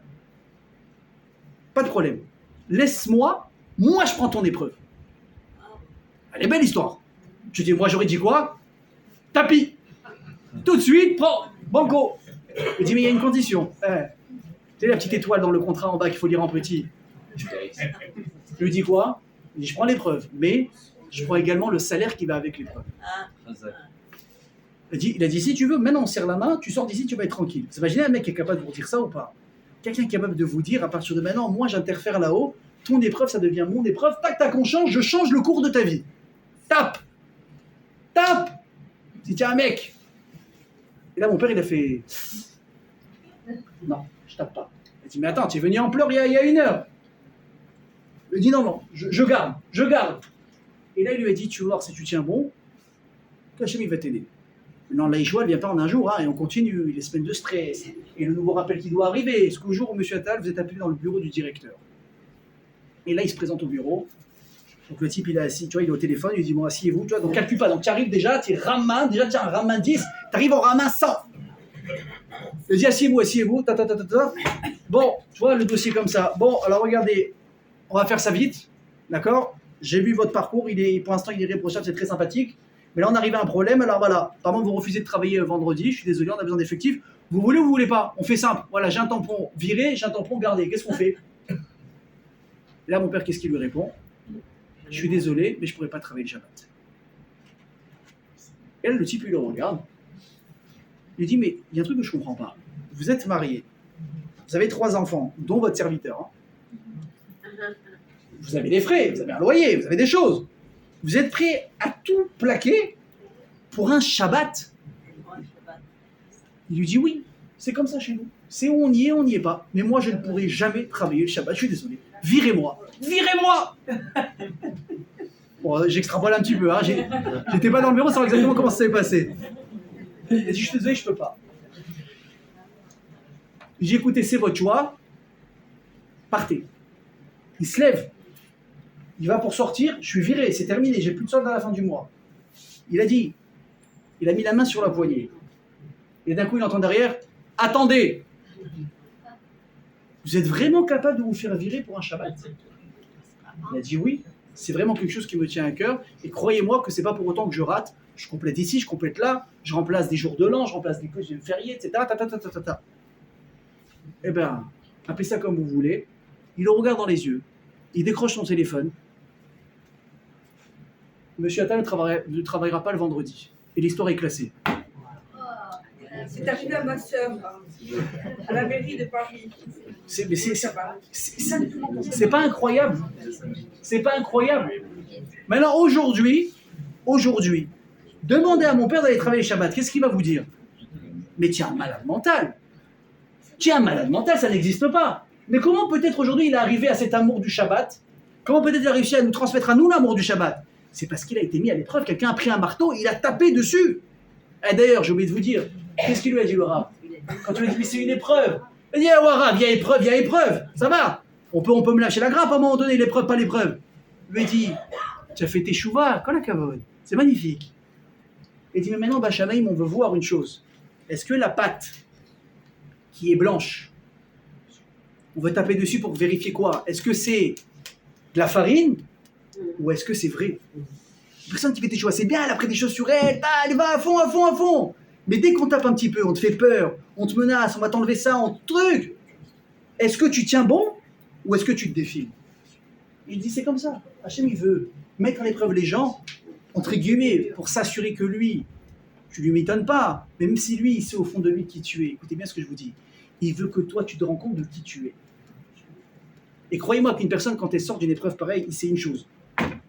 Pas de problème. Laisse-moi, moi je prends ton épreuve. Elle est belle l'histoire. Tu dis, moi j'aurais dit quoi? Tapis. Tout de suite, prends, banco. Il dit, mais il y a une condition. Tu sais la petite étoile dans le contrat en bas qu'il faut lire en petit. Je lui dis quoi? Il dit, je prends l'épreuve, mais je prends également le salaire qui va avec l'épreuve. Il a dit, si tu veux, maintenant on serre la main, tu sors d'ici, tu vas être tranquille. Vous imaginez un mec qui est capable de vous dire ça ou pas? Quelqu'un qui est capable de vous dire, à partir de maintenant, moi j'interfère là-haut, ton épreuve, ça devient mon épreuve, tac, tac, on change, je change le cours de ta vie. Tape. Si tu es un mec. Et là, mon père, il a fait, non, je tape pas. Il a dit, mais attends, tu es venu en pleurs il y a 1 heure. Il a dit, non, je garde. Et là, il lui a dit, tu vas voir, si tu tiens bon, Hachem, il va t'aider. Non, la Yeshua, elle vient pas en un jour, et on continue, les semaines de stress, et le nouveau rappel qui doit arriver. Est-ce qu'au jour où M. Attal, vous êtes appelé dans le bureau du directeur? Et là, il se présente au bureau. Donc le type, il est assis, tu vois, il est au téléphone, il lui dit, bon, asseyez-vous, tu vois, donc calcule pas. Donc tu arrives déjà, tu es ramin, déjà tu as un ramin 10, tu arrives en ramin 100. Il dit, asseyez-vous, Bon, tu vois, le dossier comme ça. Bon, alors regardez, on va faire ça vite, d'accord? J'ai vu votre parcours, pour l'instant, il est irréprochable, c'est très sympathique. Mais là, on arrive à un problème, alors voilà. Par exemple, vous refusez de travailler vendredi, je suis désolé, on a besoin d'effectifs. Vous voulez ou vous voulez pas? On fait simple. Voilà, j'ai un tampon viré, j'ai un tampon gardé. Qu'est-ce qu'on fait? Et là, mon père, qu'est-ce qu'il lui répond? Je suis désolé, mais je ne pourrais pas travailler le Shabbat. Et là, le type, il le regarde. Il dit, mais il y a un truc que je ne comprends pas. Vous êtes marié, vous avez 3 enfants, dont votre serviteur. Vous avez des frais, vous avez un loyer, vous avez des choses. Vous êtes prêt à tout plaquer pour un Shabbat? Il lui dit oui, c'est comme ça chez nous. C'est où on n'y est pas. Mais moi, je ne pourrai jamais travailler le Shabbat. Je suis désolé. Virez-moi. Bon, j'extrapole un petit peu. Hein. J'étais pas dans le bureau, savoir exactement comment ça s'est passé. Il a dit, je suis désolé, je peux pas. J'ai écouté, c'est votre choix. Partez. Il se lève. Il va pour sortir, je suis viré, c'est terminé, j'ai plus de solde à la fin du mois. Il a dit, il a mis la main sur la poignée. Et d'un coup, il entend derrière, attendez, vous êtes vraiment capable de vous faire virer pour un Shabbat? Il a dit oui, c'est vraiment quelque chose qui me tient à cœur. Et croyez-moi que c'est pas pour autant que je rate. Je complète ici, je complète là, je remplace des jours de l'an, je remplace des causes fériés, etc. Eh bien, appelez ça comme vous voulez. Il le regarde dans les yeux. Il décroche son téléphone. Monsieur Attal ne travaillera pas le vendredi. Et l'histoire est classée. C'est arrivé à ma soeur, à la mairie de Paris. C'est pas incroyable. C'est pas incroyable. Maintenant, aujourd'hui, demandez à mon père d'aller travailler Shabbat. Qu'est-ce qu'il va vous dire? Mais tu es un malade mental. Ça n'existe pas. Mais comment peut-être aujourd'hui il est arrivé à cet amour du Shabbat Comment peut-être il a réussi à nous transmettre à nous l'amour du Shabbat? C'est parce qu'il a été mis à l'épreuve. Quelqu'un a pris un marteau, il a tapé dessus. Et d'ailleurs, j'ai oublié de vous dire, qu'est-ce qu'il lui a dit le Rav? Quand tu lui as dit, mais c'est une épreuve. Il a dit, ah ouais, Rav, il y a épreuve, ça va. On peut me lâcher la grappe à un moment donné, l'épreuve, pas l'épreuve. Il lui a dit, tu as fait tes chouvas, quand la cavode, c'est magnifique. Il dit, mais maintenant, Bachanaïm, on veut voir une chose. Est-ce que la pâte qui est blanche, on veut taper dessus pour vérifier quoi? Est-ce que c'est de la farine ou est-ce que c'est vrai? Personne qui fait tes choix, c'est bien, elle a pris des choses sur elle, elle va à fond, à fond, à fond. Mais dès qu'on tape un petit peu, on te fait peur, on te menace, on va t'enlever ça, on te truc. Est-ce que tu tiens bon ou est-ce que tu te défiles? Il dit, c'est comme ça. Hachem, il veut mettre à l'épreuve les gens, entre guillemets, pour s'assurer que lui, tu lui m'étonnes pas, même si lui, il sait au fond de lui qui tu es. Écoutez bien ce que je vous dis. Il veut que toi, tu te rends compte de qui tu es. Et croyez-moi qu'une personne, quand elle sort d'une épreuve pareille, il sait une chose.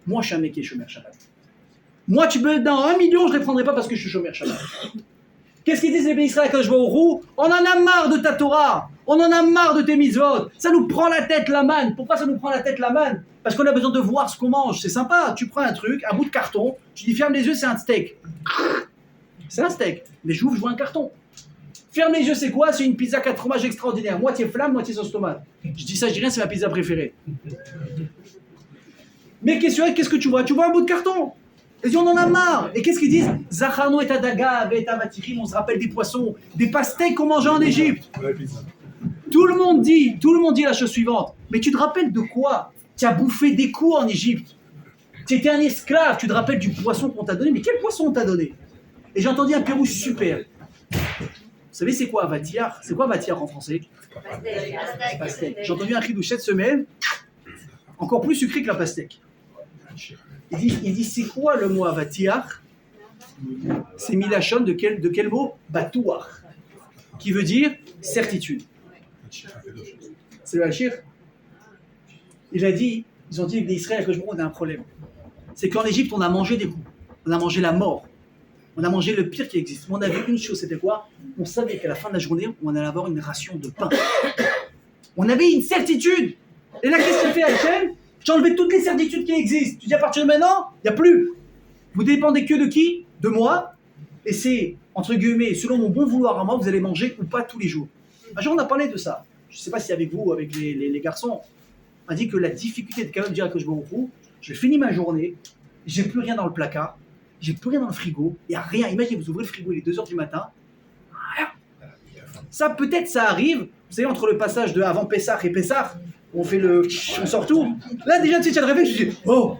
Moi, je suis un mec qui est chômeur Shabbat. Moi, tu peux, dans 1 million, je ne les prendrai pas parce que je suis chômeur Shabbat. Qu'est-ce qu'ils disent les bénis Israël quand je vais au roux? On en a marre de ta Torah. On en a marre de tes mitzvot. Ça nous prend la tête la manne. Pourquoi ça nous prend la tête la manne? Parce qu'on a besoin de voir ce qu'on mange. C'est sympa. Tu prends un truc, un bout de carton, tu dis ferme les yeux, c'est un steak. C'est un steak. Mais j'ouvre, je vois un carton. Ferme les yeux, c'est quoi? C'est une pizza 4 fromages extraordinaire. Moitié flamme, moitié sauce tomate. Je dis ça, je dis rien, c'est ma pizza préférée. Mais qu'est-ce que tu vois? Tu vois un bout de carton. Ils disent, on en a marre. Et qu'est-ce qu'ils disent? Zacharno et Adaga, et Avatirim, on se rappelle des poissons, des pastèques qu'on mangeait en Égypte. Tout le monde dit la chose suivante. Mais tu te rappelles de quoi? Tu as bouffé des coups en Égypte. Tu étais un esclave, tu te rappelles du poisson qu'on t'a donné. Mais quel poisson on t'a donné? Et j'ai entendu un pérouge super. Vous savez, c'est quoi Avatiar? C'est quoi Avatiar en français? Pastèque. J'ai entendu un chidouche cette semaine, encore plus sucré que la pastèque. Il dit c'est quoi le mot avatiar? C'est milachon de quel mot? Batouar, qui veut dire certitude. C'est le hachir. Ils ont dit d'Israël que on a un problème. C'est qu'en Égypte on a mangé des coups, on a mangé la mort, on a mangé le pire qui existe. Mais on avait une chose, c'était quoi? On savait qu'à la fin de la journée on allait avoir une ration de pain. On avait une certitude. Et là qu'est-ce qu'il fait Hachem? J'ai enlevé toutes les certitudes qui existent. Tu dis à partir de maintenant, il n'y a plus. Vous dépendez que de qui? De moi. Et c'est, entre guillemets, selon mon bon vouloir à moi, vous allez manger ou pas tous les jours. Un jour, on a parlé de ça. Je ne sais pas si avec vous, avec les garçons, on a dit que la difficulté de quand même dire que je vais au trou, je finis ma journée, j'ai plus rien dans le placard, j'ai plus rien dans le frigo, il n'y a rien. Imaginez, vous ouvrez le frigo, il est 2h du matin, rien. Ça, peut-être, ça arrive, vous savez, entre le passage de avant Pessah et Pessah, on sort tout. Là, déjà, tu sais, tu as le réveil, je dis, oh!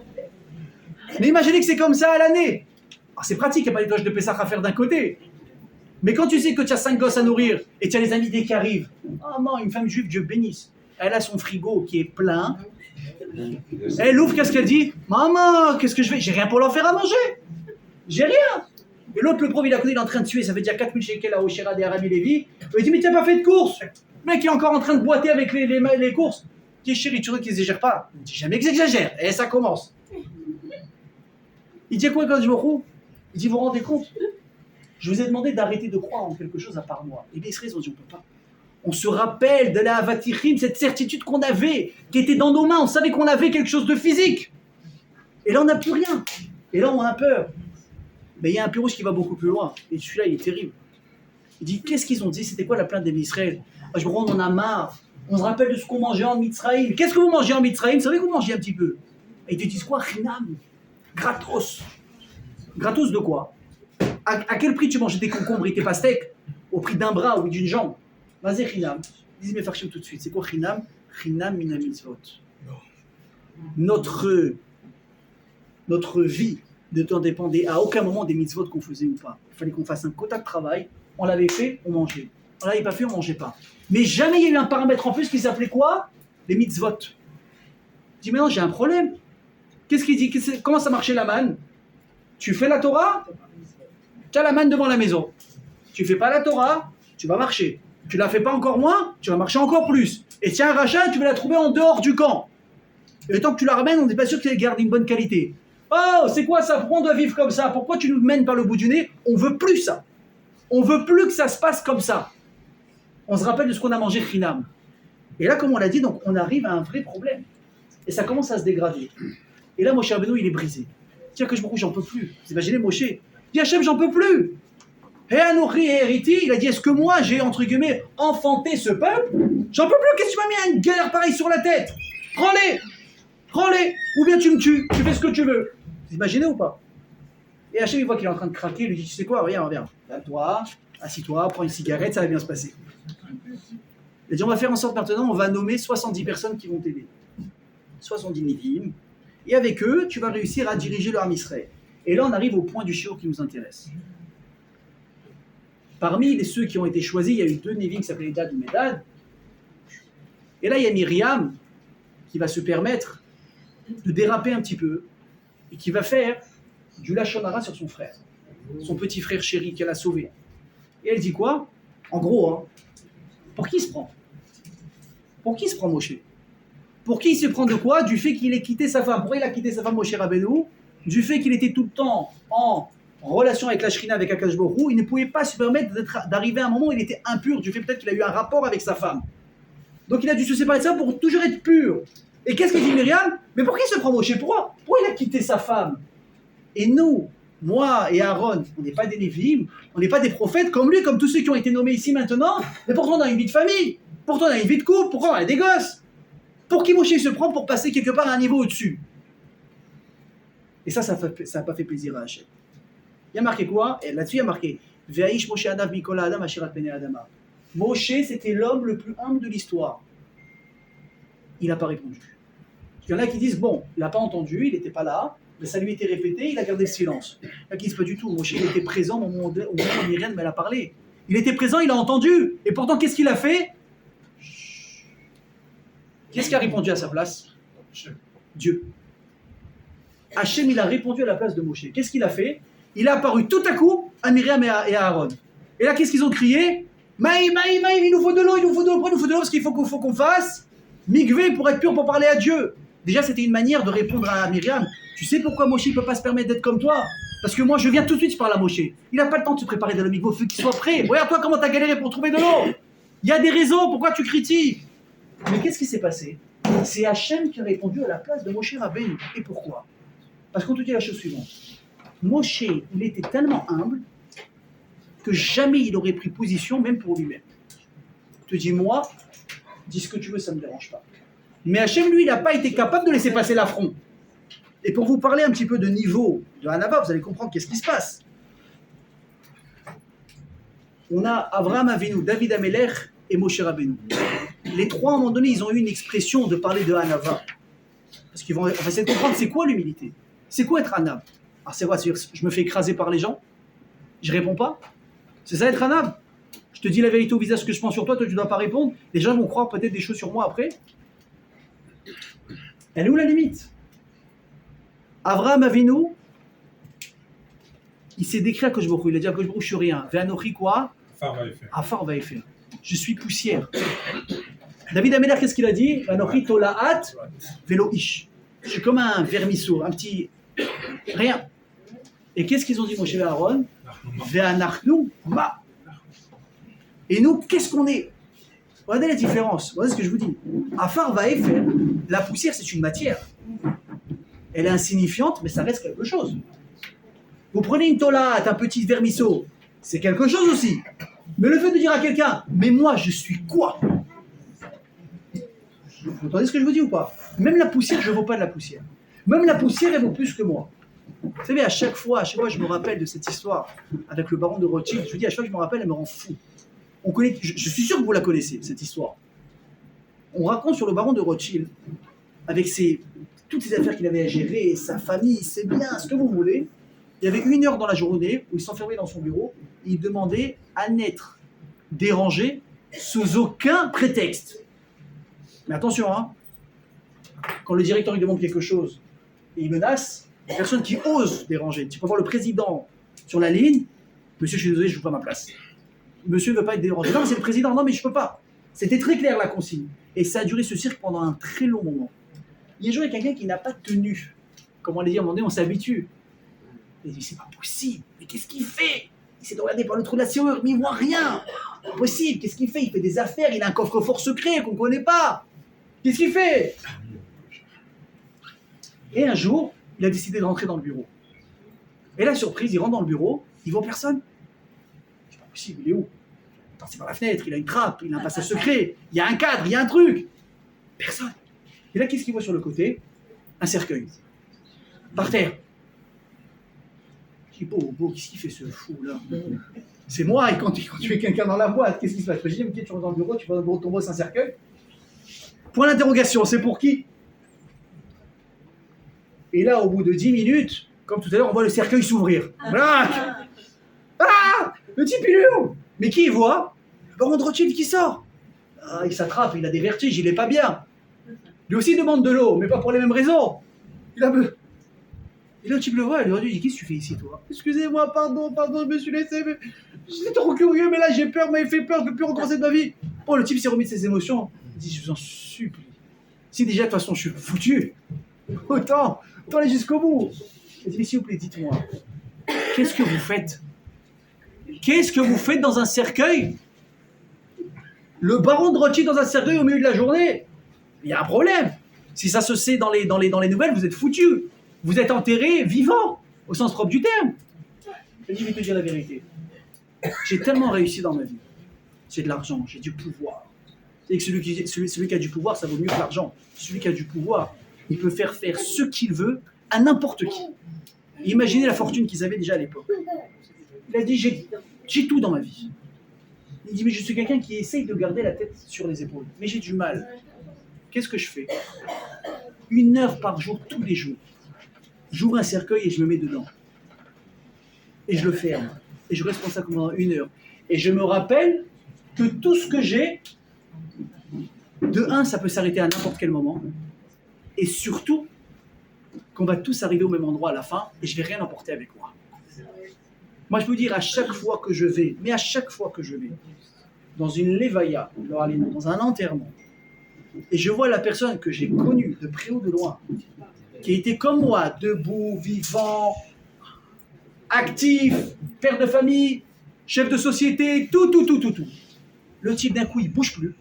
Mais imaginez que c'est comme ça à l'année. Alors, c'est pratique, il n'y a pas les cloches de Pessah à faire d'un côté. Mais quand tu sais que tu as 5 gosses à nourrir et tu as les invités qui arrivent, oh non, une femme juive, Dieu bénisse, elle a son frigo qui est plein. Elle ouvre, qu'est-ce qu'elle dit? Maman, qu'est-ce que je fais? J'ai rien pour leur faire à manger. J'ai rien. Et l'autre, le pauvre, il est à côté, il est en train de tuer, ça fait déjà 4000 shekels à Oshera des Arabi Lévi. Il dit, mais tu n'as pas fait de course. Le mec, il est encore en train de boiter avec les courses. Je dis, chérie, tu vois qu'il n'exagère pas. Il dit, jamais que j'exagère. Et ça commence. Il dit quoi quand je me roule? Il dit, vous vous rendez compte? Je vous ai demandé d'arrêter de croire en quelque chose à part moi. Et bien, ils ont dit, on ne peut pas. On se rappelle de la Avatirim, cette certitude qu'on avait, qui était dans nos mains. On savait qu'on avait quelque chose de physique. Et là, on n'a plus rien. Et là, on a peur. Mais il y a un Pérouge qui va beaucoup plus loin. Et celui-là, il est terrible. Il dit, qu'est-ce qu'ils ont dit? C'était quoi la plainte des Israël? Je me rends, on en a marre. On se rappelle de ce qu'on mangeait en Mitzraïm. Qu'est-ce que vous mangez en Mitzraïm? Vous savez que vous mangez un petit peu. Et ils te disent quoi? Chinam. Gratos. Gratos de quoi? À quel prix tu mangeais tes concombres et tes pastèques? Au prix d'un bras ou d'une jambe. Vas-y, Chinam. Dis-moi, Farchim, tout de suite. C'est quoi Chinam? Chinam mina mitzvot. Notre vie ne dépendait à aucun moment des mitzvot qu'on faisait ou pas. Il fallait qu'on fasse un quota de travail. On l'avait fait, on mangeait. On l'avait pas fait, on mangeait pas. Mais jamais il y a eu un paramètre en plus qui s'appelait quoi? Les mitzvot. Je dis, maintenant j'ai un problème. Qu'est-ce qu'il dit? Comment ça marchait la manne? Tu fais la Torah, tu as la manne devant la maison. Tu fais pas la Torah, tu vas marcher. Tu la fais pas encore moins, tu vas marcher encore plus. Et tiens, un rachat, tu vas la trouver en dehors du camp. Et le temps que tu la ramènes, on n'est pas sûr qu'elle garde une bonne qualité. Oh, c'est quoi ça? Pourquoi on doit vivre comme ça? Pourquoi tu nous mènes par le bout du nez? On veut plus ça. On veut plus que ça se passe comme ça. On se rappelle de ce qu'on a mangé Chinam. Et là, comme on l'a dit, donc on arrive à un vrai problème. et ça commence à se dégrader. Et là, Moshe Rabbeinu, il est brisé. Tiens, que je me couche, j'en peux plus. Vous imaginez Moshe? Il dit Hachem, j'en peux plus. Et Anochi et Hériti, il a dit est-ce que moi, j'ai, entre guillemets, enfanté ce peuple? J'en peux plus, qu'est-ce que tu m'as mis à une galère pareille sur la tête? Prends-les, ou bien tu me tues, tu fais ce que tu veux. Vous imaginez ou pas? Et Hachem, il voit qu'il est en train de craquer, il lui dit tu sais quoi, viens. Toi, assis-toi, prends une cigarette, ça va bien se passer. Il a dit on va faire en sorte maintenant, on va nommer 70 personnes qui vont t'aider. 70 Névi'im. Et avec eux, tu vas réussir à diriger le Ham Israël. Et là, on arrive au point du shiur qui nous intéresse. Parmi ceux qui ont été choisis, il y a eu 2 Névi'im qui s'appelaient Eldad et Medad. Et là, il y a Myriam qui va se permettre de déraper un petit peu et qui va faire du Lachon Hara sur son frère, son petit frère chéri qu'elle a sauvé. Et elle dit quoi? En gros, pour qui il se prend? Pour qui il se prend Moshe? Pour qui il se prend de quoi? Du fait qu'il ait quitté sa femme. Pourquoi il a quitté sa femme Moshe Rabbeinu? Du fait qu'il était tout le temps en relation avec la Shrina, avec Akadosh Baruch Hu, il ne pouvait pas se permettre d'arriver à un moment où il était impur, du fait peut-être qu'il a eu un rapport avec sa femme. Donc il a dû se séparer de ça pour toujours être pur. Et qu'est-ce que dit Myriam? Mais pour qui il se prend Moshe? Pourquoi il a quitté sa femme? Et nous, moi et Aaron, on n'est pas des Lévi'im, on n'est pas des prophètes comme lui, comme tous ceux qui ont été nommés ici maintenant, mais pourtant on a une vie de famille, pourtant on a une vie de couple, pourtant on a des gosses. Pour qui Moshe se prend pour passer quelque part à un niveau au-dessus? Et ça n'a pas fait plaisir à Hachem. Il y a marqué quoi? Et là-dessus il y a marqué Ve'aish Moshe Adav Mikola Adam Asherat Pene Adama. Moshe, c'était l'homme le plus humble de l'histoire. Il n'a pas répondu. Il y en a qui disent bon, il n'a pas entendu, il n'était pas là, mais ça lui était répété, il a gardé le silence. Il y en a qui disent pas du tout. Moshe, il était présent au moment où Myriam a parlé. Il était présent, il a entendu. Et pourtant, qu'est-ce qu'il a fait? Qu'est-ce qui a répondu à sa place? Dieu. Hachem, il a répondu à la place de Moshe. Qu'est-ce qu'il a fait? Il a apparu tout à coup à Myriam et à Aaron. Et là, qu'est-ce qu'ils ont crié? Maï, il nous faut de l'eau, pourquoi il nous faut de l'eau? Parce qu'il faut qu'on fasse Mikvé pour être pur, pour parler à Dieu. Déjà, c'était une manière de répondre à Myriam. Tu sais pourquoi Moshe ne peut pas se permettre d'être comme toi? Parce que moi, je viens tout de suite, je parle à Moshe. Il n'a pas le temps de se préparer dans le mikvé, il faut qu'il soit prêt. Regarde-toi comment tu as galéré pour trouver de l'eau. Il y a des raisons, pourquoi tu critiques? Mais qu'est-ce qui s'est passé? C'est Hachem qui a répondu à la place de Moshe Rabbeinu. Et pourquoi? Parce qu'on te dit la chose suivante. Moshe, il était tellement humble que jamais il aurait pris position, même pour lui-même. Je te dis, moi, dis ce que tu veux, ça ne me dérange pas. Mais Hachem, lui, il n'a pas été capable de laisser passer l'affront. Et pour vous parler un petit peu de niveau de Hanava, vous allez comprendre qu'est-ce qui se passe. On a Avraham Avinu, David Amelech et Moshe Rabbeinu. Les trois, à un moment donné, ils ont eu une expression de parler de Hanava. Parce qu'on va essayer de comprendre c'est quoi l'humilité. C'est quoi être Hanav? Alors c'est quoi? Je me fais écraser par les gens? Je réponds pas? C'est ça être Hanav? Je te dis la vérité au visage, ce que je pense sur toi, toi tu ne dois pas répondre. Les gens vont croire peut-être des choses sur moi après. Elle est où la limite? Avraham Avinu, il s'est décrit à Akadosh Baruch Hu, il a dit à Akadosh Baruch Hu, je suis rien. Ve'anochi quoi? Afar vaïfer. Je suis poussière. David Amelech, qu'est-ce qu'il a dit? Ve'anochi tola'at velo ish. Je suis comme un vermisseau, un petit... Rien. Et qu'est-ce qu'ils ont dit, Moshe et Aaron? Ve'anachnu ma. Et nous, qu'est-ce qu'on est? Regardez la différence. Regardez ce que je vous dis. Afar vaïfer, la poussière, c'est une matière. Elle est insignifiante, mais ça reste quelque chose. Vous prenez une tolate, un petit vermisseau, c'est quelque chose aussi. Mais le fait de dire à quelqu'un, mais moi je suis quoi? Vous entendez ce que je vous dis ou pas? Même la poussière, je ne vaux pas de la poussière. Même la poussière, elle vaut plus que moi. Vous savez, à chaque fois, je me rappelle de cette histoire avec le baron de Rothschild. Je vous dis, à chaque fois que je me rappelle, elle me rend fou. Je suis sûr que vous la connaissez, cette histoire. On raconte sur le baron de Rothschild, avec toutes ces affaires qu'il avait à gérer, sa famille, ses biens, ce que vous voulez. Il y avait 1 heure dans la journée où il s'enfermait dans son bureau et il demandait à n'être dérangé sous aucun prétexte. Mais attention, quand le directeur lui demande quelque chose et il menace, il y a personne qui ose déranger. Tu peux voir le président sur la ligne, monsieur, je suis désolé, je ne joue pas ma place. Monsieur ne veut pas être dérangé. Non, mais c'est le président, non, mais je ne peux pas. C'était très clair la consigne. Et ça a duré ce cirque pendant un très long moment. Il y a toujours quelqu'un qui n'a pas tenu. Comment on dit, à un moment donné, on s'habitue. Il dit, c'est pas possible. Mais qu'est-ce qu'il fait? Il s'est de regarder par le trou de la serrure, mais il ne voit rien. Pas possible. Qu'est-ce qu'il fait? Il fait des affaires, il a un coffre-fort secret qu'on ne connaît pas. Qu'est-ce qu'il fait? Et un jour, il a décidé de rentrer dans le bureau. Et la surprise, il rentre dans le bureau, il voit personne. C'est pas possible, il est où? Il est passé par la fenêtre, il a une trappe, il a un passage secret, il y a un cadre, il y a un truc. Personne. Et là, qu'est-ce qu'il voit sur le côté? Un cercueil. Par terre. Je dis, beau, qu'est-ce qu'il fait ce fou là? C'est moi, et quand tu es quelqu'un dans la boîte, qu'est-ce qui se passe? Je dis, ok, tu rentres dans le bureau, tu vas dans le bureau de ton boss, un cercueil. Point d'interrogation, c'est pour qui? Et là, au bout de 10 minutes, comme tout à l'heure, on voit le cercueil s'ouvrir. Voilà. Ah, le type, il est où? Mais qui il voit? Le baron de Rothschild qui sort. Ah, il s'attrape, il a des vertiges, il est pas bien. Lui aussi demande de l'eau, mais pas pour les mêmes raisons. Il a peu. Et là, le type le voit, il lui dit, qu'est-ce que tu fais ici, toi? Excusez-moi, pardon, je me suis laissé, mais j'étais trop curieux, mais là, j'ai peur, mais il fait peur, je ne peux plus recommencer de ma vie. Bon, le type s'est remis de ses émotions. Il dit, je vous en supplie. Si déjà, de toute façon, je suis foutu, autant aller jusqu'au bout. Il dit, mais s'il vous plaît, dites-moi, qu'est-ce que vous faites? Qu'est-ce que vous faites dans un cercueil? Le baron de Rothschild dans un cercueil au milieu de la journée? Il y a un problème. Si ça se sait dans les nouvelles, vous êtes foutus. Vous êtes enterré vivant, au sens propre du terme. Je dis, je vais te dire la vérité. J'ai tellement réussi dans ma vie. J'ai de l'argent, j'ai du pouvoir. Et que celui qui a du pouvoir, ça vaut mieux que l'argent. Celui qui a du pouvoir, il peut faire ce qu'il veut à n'importe qui. Imaginez la fortune qu'ils avaient déjà à l'époque. Il a dit, j'ai tout dans ma vie. Il dit, mais je suis quelqu'un qui essaye de garder la tête sur les épaules. Mais j'ai du mal. Qu'est-ce que je fais? 1 heure par jour, tous les jours. J'ouvre un cercueil et je me mets dedans. Et je le ferme. Et je reste comme ça pendant 1 heure. Et je me rappelle que tout ce que j'ai, de un, ça peut s'arrêter à n'importe quel moment. Et surtout, qu'on va tous arriver au même endroit à la fin et je ne vais rien emporter avec moi. Moi, je peux dire à chaque fois que je vais, dans une levaya, dans un enterrement, et je vois la personne que j'ai connue de près ou de loin, qui était comme moi, debout, vivant, actif, père de famille, chef de société, tout. Le type d'un coup, il ne bouge plus.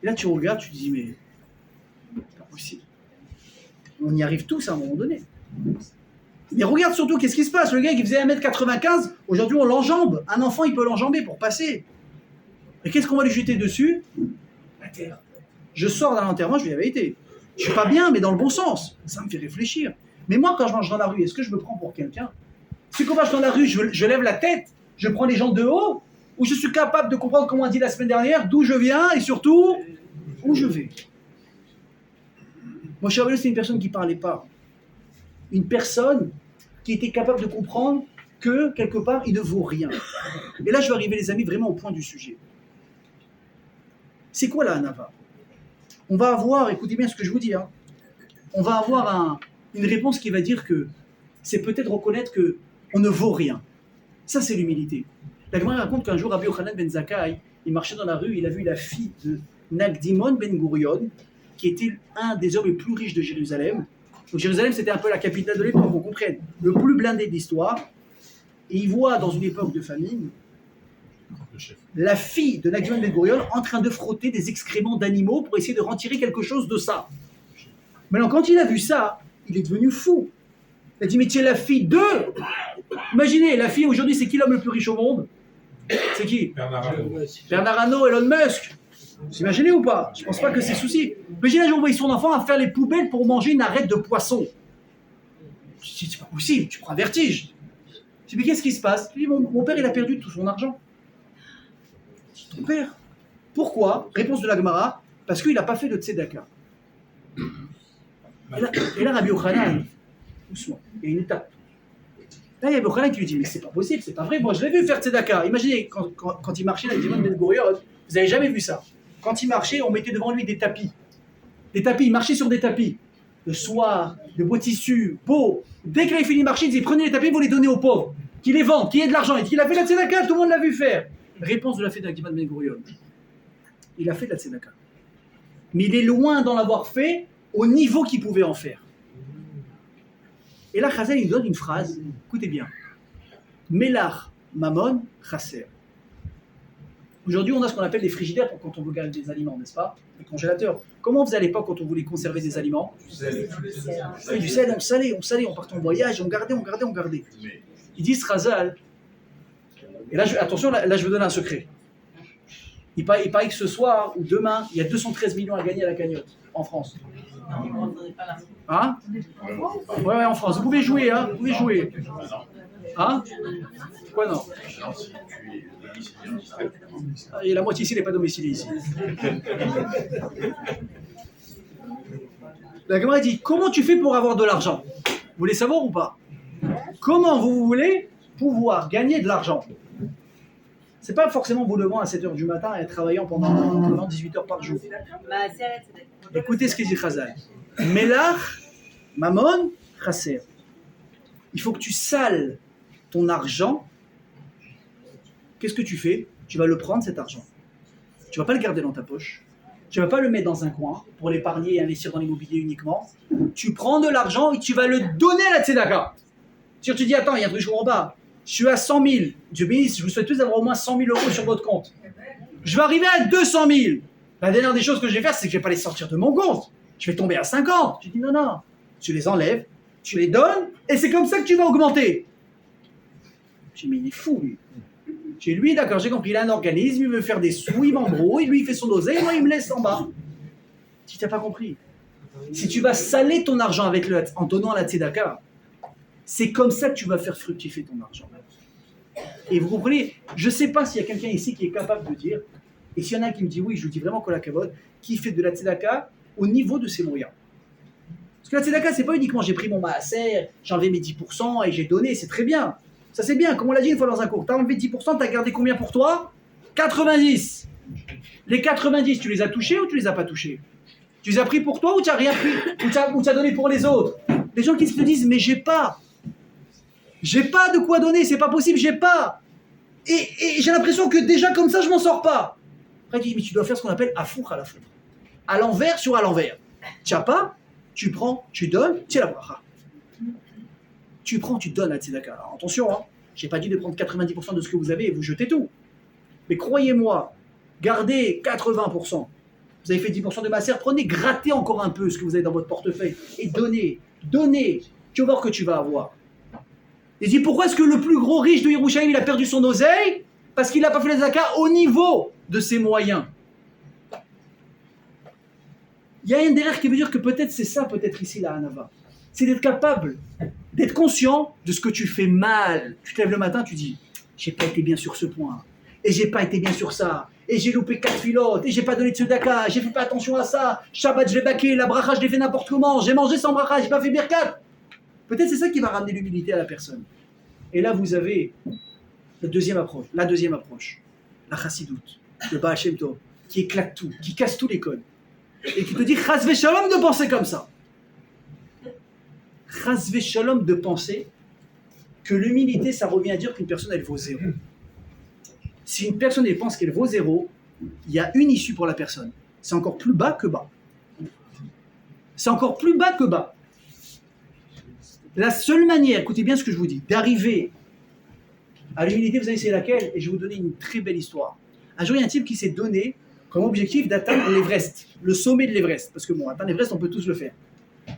Et là, tu regardes, tu te dis, mais c'est pas possible. On y arrive tous à un moment donné. Mais regarde surtout, qu'est-ce qui se passe? Le gars qui faisait 1m95, aujourd'hui on l'enjambe. Un enfant, il peut l'enjamber pour passer. Et qu'est-ce qu'on va lui jeter dessus? La terre. Je sors d'un enterrement, je dis la vérité. Je suis pas bien, mais dans le bon sens. Ça me fait réfléchir. Mais moi, quand je marche dans la rue, est-ce que je me prends pour quelqu'un? Si quand je marche dans la rue, je lève la tête, je prends les gens de haut, ou je suis capable de comprendre, comme on a dit la semaine dernière, d'où je viens et surtout, où je vais. Moshe Rabbeinu, c'est une personne qui ne parlait pas. Une personne qui était capable de comprendre que, quelque part, il ne vaut rien. Et là, je vais arriver, les amis, vraiment au point du sujet. C'est quoi la Hanava? On va avoir, écoutez bien ce que je vous dis, hein, on va avoir une réponse qui va dire que c'est peut-être reconnaître qu'on ne vaut rien. Ça, c'est l'humilité. La Gemara raconte qu'un jour, Rabbi Yochanan ben Zakkai, il marchait dans la rue, il a vu la fille de Nagdimon ben Gurion, qui était un des hommes les plus riches de Jérusalem. Donc Jérusalem, c'était un peu la capitale de l'époque, on comprenne, le plus blindé de l'histoire. Et il voit, dans une époque de famine, la fille de Nagdimon ben Gurion en train de frotter des excréments d'animaux pour essayer de retirer quelque chose de ça. Maintenant, quand il a vu ça, il est devenu fou. Il a dit, mais tu es la fille de... Imaginez, la fille aujourd'hui, c'est qui l'homme le plus riche au monde? C'est qui? Bernard Arnault, Elon Musk. Vous imaginez ou pas? Je ne pense pas que c'est souci. Imaginez un jour où il son enfant à faire les poubelles pour manger une arête de poisson. Je dis, c'est pas possible, tu prends un vertige. Je dis, mais qu'est-ce qui se passe? Je dis, mon père, il a perdu tout son argent. Je dis, ton père? Pourquoi? Réponse de la Gemara, parce qu'il n'a pas fait de tzedaka. Et là, Rabbi Yochanan, doucement, il y a une étape. Là, il y a Rabbi Yochanan qui lui dit, mais c'est pas possible, c'est pas vrai, moi je l'ai vu faire tzedaka. Imaginez, quand il marchait, Nagdimon ben Gurion, vous n'avez jamais vu ça. Quand il marchait, on mettait devant lui des tapis. Des tapis, il marchait sur des tapis. De soie, de beaux tissus, beaux. Dès qu'il avait fini de marcher, il disait, prenez les tapis, vous les donnez aux pauvres. Qu'ils les vendent, qu'il y ait de l'argent. Et qu'il a fait la tzedaka, tout le monde l'a vu faire. Réponse de la fête de Nagdimon ben Gurion. Il a fait de la tzedaka. Mais il est loin d'en avoir fait au niveau qu'il pouvait en faire. Et là, Chazal, il donne une phrase, écoutez bien. Melach mamon chaser. Aujourd'hui, on a ce qu'on appelle des frigidaires pour quand on veut garder des aliments, n'est-ce pas? Des congélateurs. Comment on faisait à l'époque quand on voulait conserver des aliments? Oui, du sel, on partait en voyage, on gardait. Ils disent Razal, et là, attention, là, je veux donner un secret. Il paraît que ce soir ou demain, il y a 213 millions à gagner à la cagnotte en France. Hein? Ouais, en France. Vous pouvez jouer, hein? Vous pouvez jouer. Hein? Quoi non? Et la moitié ici n'est pas domiciliée ici. La Gemara dit, comment tu fais pour avoir de l'argent? Vous voulez savoir ou pas? Comment vous voulez pouvoir gagner de l'argent? C'est pas forcément vous levant à 7h du matin et travaillant pendant 18 heures par jour. Écoutez ce qu'il dit Chazal. Melach, Mammon, Chaser. Il faut que tu sales ton argent. Qu'est-ce que tu fais? Tu vas le prendre cet argent. Tu vas pas le garder dans ta poche. Tu vas pas le mettre dans un coin pour l'épargner et investir dans l'immobilier uniquement. Tu prends de l'argent et tu vas le donner à la tzedaka. Si tu dis attends, il y a un truc que je comprends pas. Je suis à 100 000. Dieu bénisse, je vous souhaite tous d'avoir au moins 100 000 euros sur votre compte. Je vais arriver à 200 000. La dernière des choses que je vais faire, c'est que je vais pas les sortir de mon compte. Je vais tomber à 50. Je dis non. Tu les enlèves, tu les donnes, et c'est comme ça que tu vas augmenter. Je dis mais il est fou lui. Chez lui, d'accord, j'ai compris, il a un organisme, il veut faire des sous, il m'embrouille, lui il fait son oseille, moi il me laisse en bas. Tu n'as pas compris. Si tu vas saler ton argent en donnant la tzedaka, c'est comme ça que tu vas faire fructifier ton argent. Et vous comprenez, je ne sais pas s'il y a quelqu'un ici qui est capable de dire, et s'il y en a qui me dit oui, je vous dis vraiment Kol HaKavod, qui fait de la tzedaka au niveau de ses moyens. Parce que la tzedaka, c'est pas uniquement j'ai pris mon maaser, j'ai enlevé mes 10% et j'ai donné, c'est très bien. Ça c'est bien, comme on l'a dit une fois dans un cours. Tu as enlevé 10%, tu as gardé combien pour toi? 90. Les 90, tu les as touchés ou tu les as pas touchés? Tu les as pris pour toi ou tu n'as rien pris? Ou tu as donné pour les autres? Les gens qui se disent, mais j'ai pas de quoi donner, c'est pas possible, j'ai pas. Et j'ai l'impression que déjà comme ça, je m'en sors pas. Après, tu dis, mais tu dois faire ce qu'on appelle à four à la four. À l'envers sur à l'envers. Tu n'as pas, tu prends, tu donnes, c'est la bracha. Tu prends, tu donnes à tzedaka. Alors attention, hein, je n'ai pas dit de prendre 90% de ce que vous avez et vous jetez tout. Mais croyez-moi, gardez 80%. Vous avez fait 10% de maaser, prenez, grattez encore un peu ce que vous avez dans votre portefeuille et donnez. Tu vas voir que tu vas avoir. Et dit pourquoi est-ce que le plus gros riche de Yerushalayim il a perdu son oseille? Parce qu'il n'a pas fait la zaka au niveau de ses moyens. Il y a un derrière qui veut dire que peut-être c'est ça, peut-être ici la Hanava. C'est d'être capable, d'être conscient de ce que tu fais mal. Tu te lèves le matin, tu dis, j'ai pas été bien sur ce point, et j'ai pas été bien sur ça, et j'ai loupé 4 filotes, et j'ai pas donné de tzedaka, j'ai fait pas attention à ça, Shabbat je l'ai baqué, la bracha je l'ai fait n'importe comment, j'ai mangé sans bracha, j'ai pas fait birkat. Peut-être c'est ça qui va ramener l'humilité à la personne. Et là vous avez la deuxième approche, la chassidoute, le Baal Shem Tov, qui éclate tout, qui casse tous les codes, et qui te dit chas v'shalom de penser comme ça. Chas v'shalom de penser que l'humilité, ça revient à dire qu'une personne, elle vaut zéro. Si une personne, elle pense qu'elle vaut zéro, il y a une issue pour la personne. C'est encore plus bas que bas. C'est encore plus bas que bas. La seule manière, écoutez bien ce que je vous dis, d'arriver à l'humilité, vous savez c'est laquelle? Et je vais vous donner une très belle histoire. Un jour, il y a un type qui s'est donné comme objectif d'atteindre l'Everest, le sommet de l'Everest. Parce que bon, atteindre l'Everest, on peut tous le faire.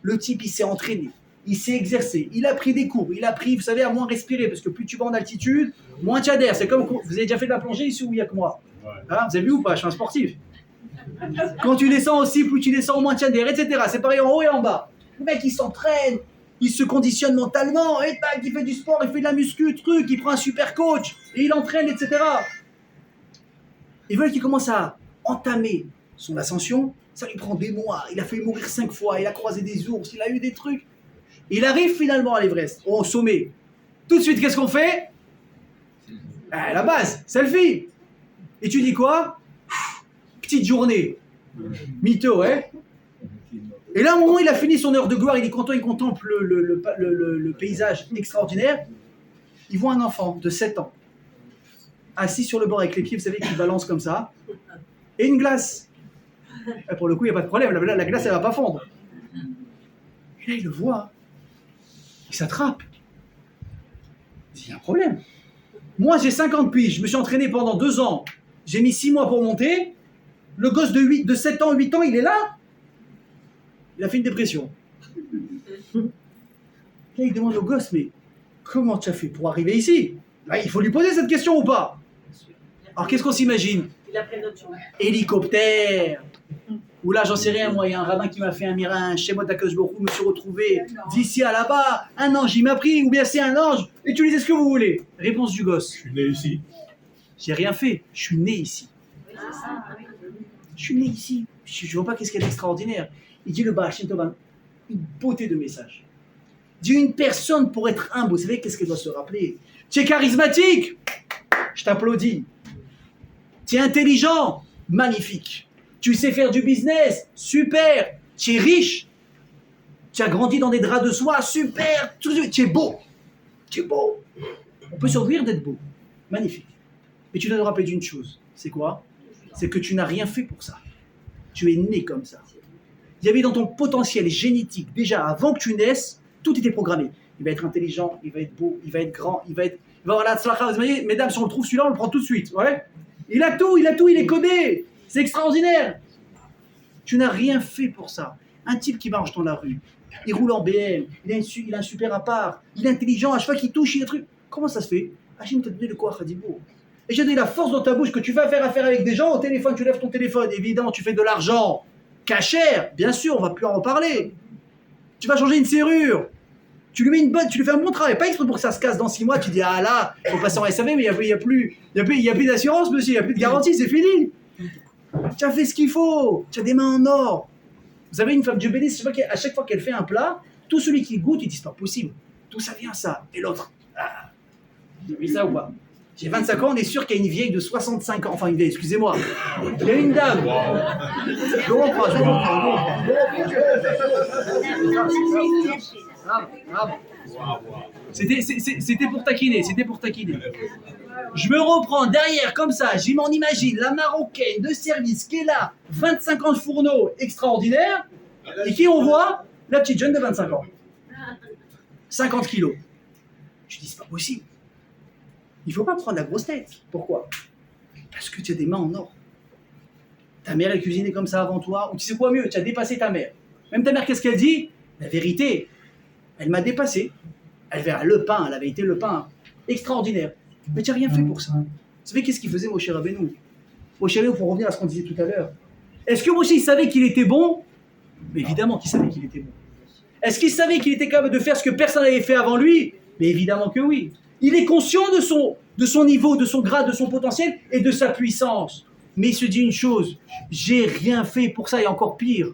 Le type, il s'est entraîné. Il s'est exercé, il a pris des cours, il a appris, vous savez, à moins respirer, parce que plus tu vas en altitude, moins tu as d'air. C'est comme, vous avez déjà fait de la plongée ici ou il y a que moi? Hein, vous avez vu ou pas? Je suis un sportif. Quand tu descends aussi, plus tu descends, moins tu as d'air, etc. C'est pareil en haut et en bas. Le mec, il s'entraîne, il se conditionne mentalement, et tac, il fait du sport, il fait de la muscu, truc, il prend un super coach, et il entraîne, etc. Ils veulent qu'il commence à entamer son ascension, ça lui prend des mois, il a fait mourir 5 fois, il a croisé des ours, il a eu des trucs. Il arrive finalement à l'Everest, au sommet. Tout de suite, qu'est-ce qu'on fait? La base, selfie. Et tu dis quoi? Petite journée. Mytho, ouais. Et là, au moment où il a fini son heure de gloire, il est content, il contemple le paysage extraordinaire. Il voit un enfant de 7 ans, assis sur le bord avec les pieds, vous savez, qui balance comme ça, et une glace. Et pour le coup, il n'y a pas de problème, la glace, elle ne va pas fondre. Et là, il le voit. Il s'attrape. Il y a un problème. Moi, j'ai 50 piges, je me suis entraîné pendant 2 ans J'ai mis 6 mois pour monter. Le gosse de 7 ans, 8 ans, il est là. Il a fait une dépression. Là, il demande au gosse, mais comment tu as fait pour arriver ici? Là, il faut lui poser cette question ou pas? Alors, qu'est-ce qu'on s'imagine? Il a pris notre journée. Hélicoptère. Ou là, j'en sais rien, moi, il y a un rabbin qui m'a fait un miracle, chez moi, d'Akadosh Baruch Hu, je me suis retrouvé d'ici à là-bas, un ange, il m'a pris, ou bien c'est un ange, utilisez ce que vous voulez. Réponse du gosse. Je suis né ici. J'ai rien fait, je suis né ici. Je suis né ici. Je ne vois pas qu'est-ce qu'il y a d'extraordinaire. Il dit le Baal Shem Tov, une beauté de message. Il dit une personne pour être humble, vous savez qu'est-ce qu'elle doit se rappeler? Tu es charismatique, je t'applaudis. Tu es intelligent, magnifique. Tu sais faire du business, super. Tu es riche. Tu as grandi dans des draps de soie, super. Tu es beau. Tu es beau. On peut se réjouir d'être beau. Magnifique. Mais tu dois te rappeler d'une chose. C'est quoi? C'est que tu n'as rien fait pour ça. Tu es né comme ça. Il y avait dans ton potentiel génétique, déjà avant que tu naisses, tout était programmé. Il va être intelligent, il va être beau, il va être grand, il va avoir la tzlacha. Vous voyez, mesdames, si on le trouve celui-là, on le prend tout de suite. Ouais, il a tout, il est codé. C'est extraordinaire. Tu n'as rien fait pour ça. Un type qui marche dans la rue, il roule en BM, il a un super appart, il est intelligent, à chaque fois qu'il touche, il a un truc. Comment ça se fait? Hachem t'a donné le quoi, Khadibou? Et j'ai donné la force dans ta bouche que tu vas faire affaire avec des gens au téléphone, tu lèves ton téléphone, évidemment, tu fais de l'argent. Cachère, bien sûr, on va plus en reparler. Tu vas changer une serrure. Tu lui fais un bon travail, pas exprès pour que ça se casse dans 6 mois. Tu dis ah là, faut passer en SAV, mais il y a plus d'assurance, monsieur, il y a plus de garantie, c'est fini. Tu as fait ce qu'il faut, tu as des mains en or. Vous avez une femme, Dieu bénisse, à chaque fois qu'elle fait un plat, tout celui qui goûte, il dit c'est pas possible. D'où ça vient ça? Et l'autre, ah, vous avez vu ça ou pas? J'ai 25 ans, on est sûr qu'il y a une vieille de 65 ans. Enfin, une vieille, excusez-moi. Il y a une dame. Je comprends. Bravo. C'était pour taquiner, Je me reprends derrière, comme ça, j'y m'en imagine, la marocaine de service qui est là, 25 ans de fourneau, extraordinaire. Et qui on voit? La petite jeune de 25 ans. 50 kilos. Je dis, c'est pas possible. Il ne faut pas prendre la grosse tête. Pourquoi? Parce que tu as des mains en or. Ta mère, elle cuisinait comme ça avant toi. Ou tu sais quoi mieux? Tu as dépassé ta mère. Même ta mère, qu'est-ce qu'elle dit? La vérité, elle m'a dépassé. Elle avait été le pain. Extraordinaire. Mais tu n'as rien fait pour ça. Vous savez qu'est-ce qu'il faisait Moshe Rabbeinu? Moshe Rabbeinu, pour revenir à ce qu'on disait tout à l'heure. Est-ce que Moshe, il savait qu'il était bon? Mais évidemment qu'il savait qu'il était bon. Est-ce qu'il savait qu'il était capable de faire ce que personne n'avait fait avant lui? Mais évidemment que oui. Il est conscient de son niveau, de son grade, de son potentiel et de sa puissance. Mais il se dit une chose, j'ai rien fait pour ça et encore pire,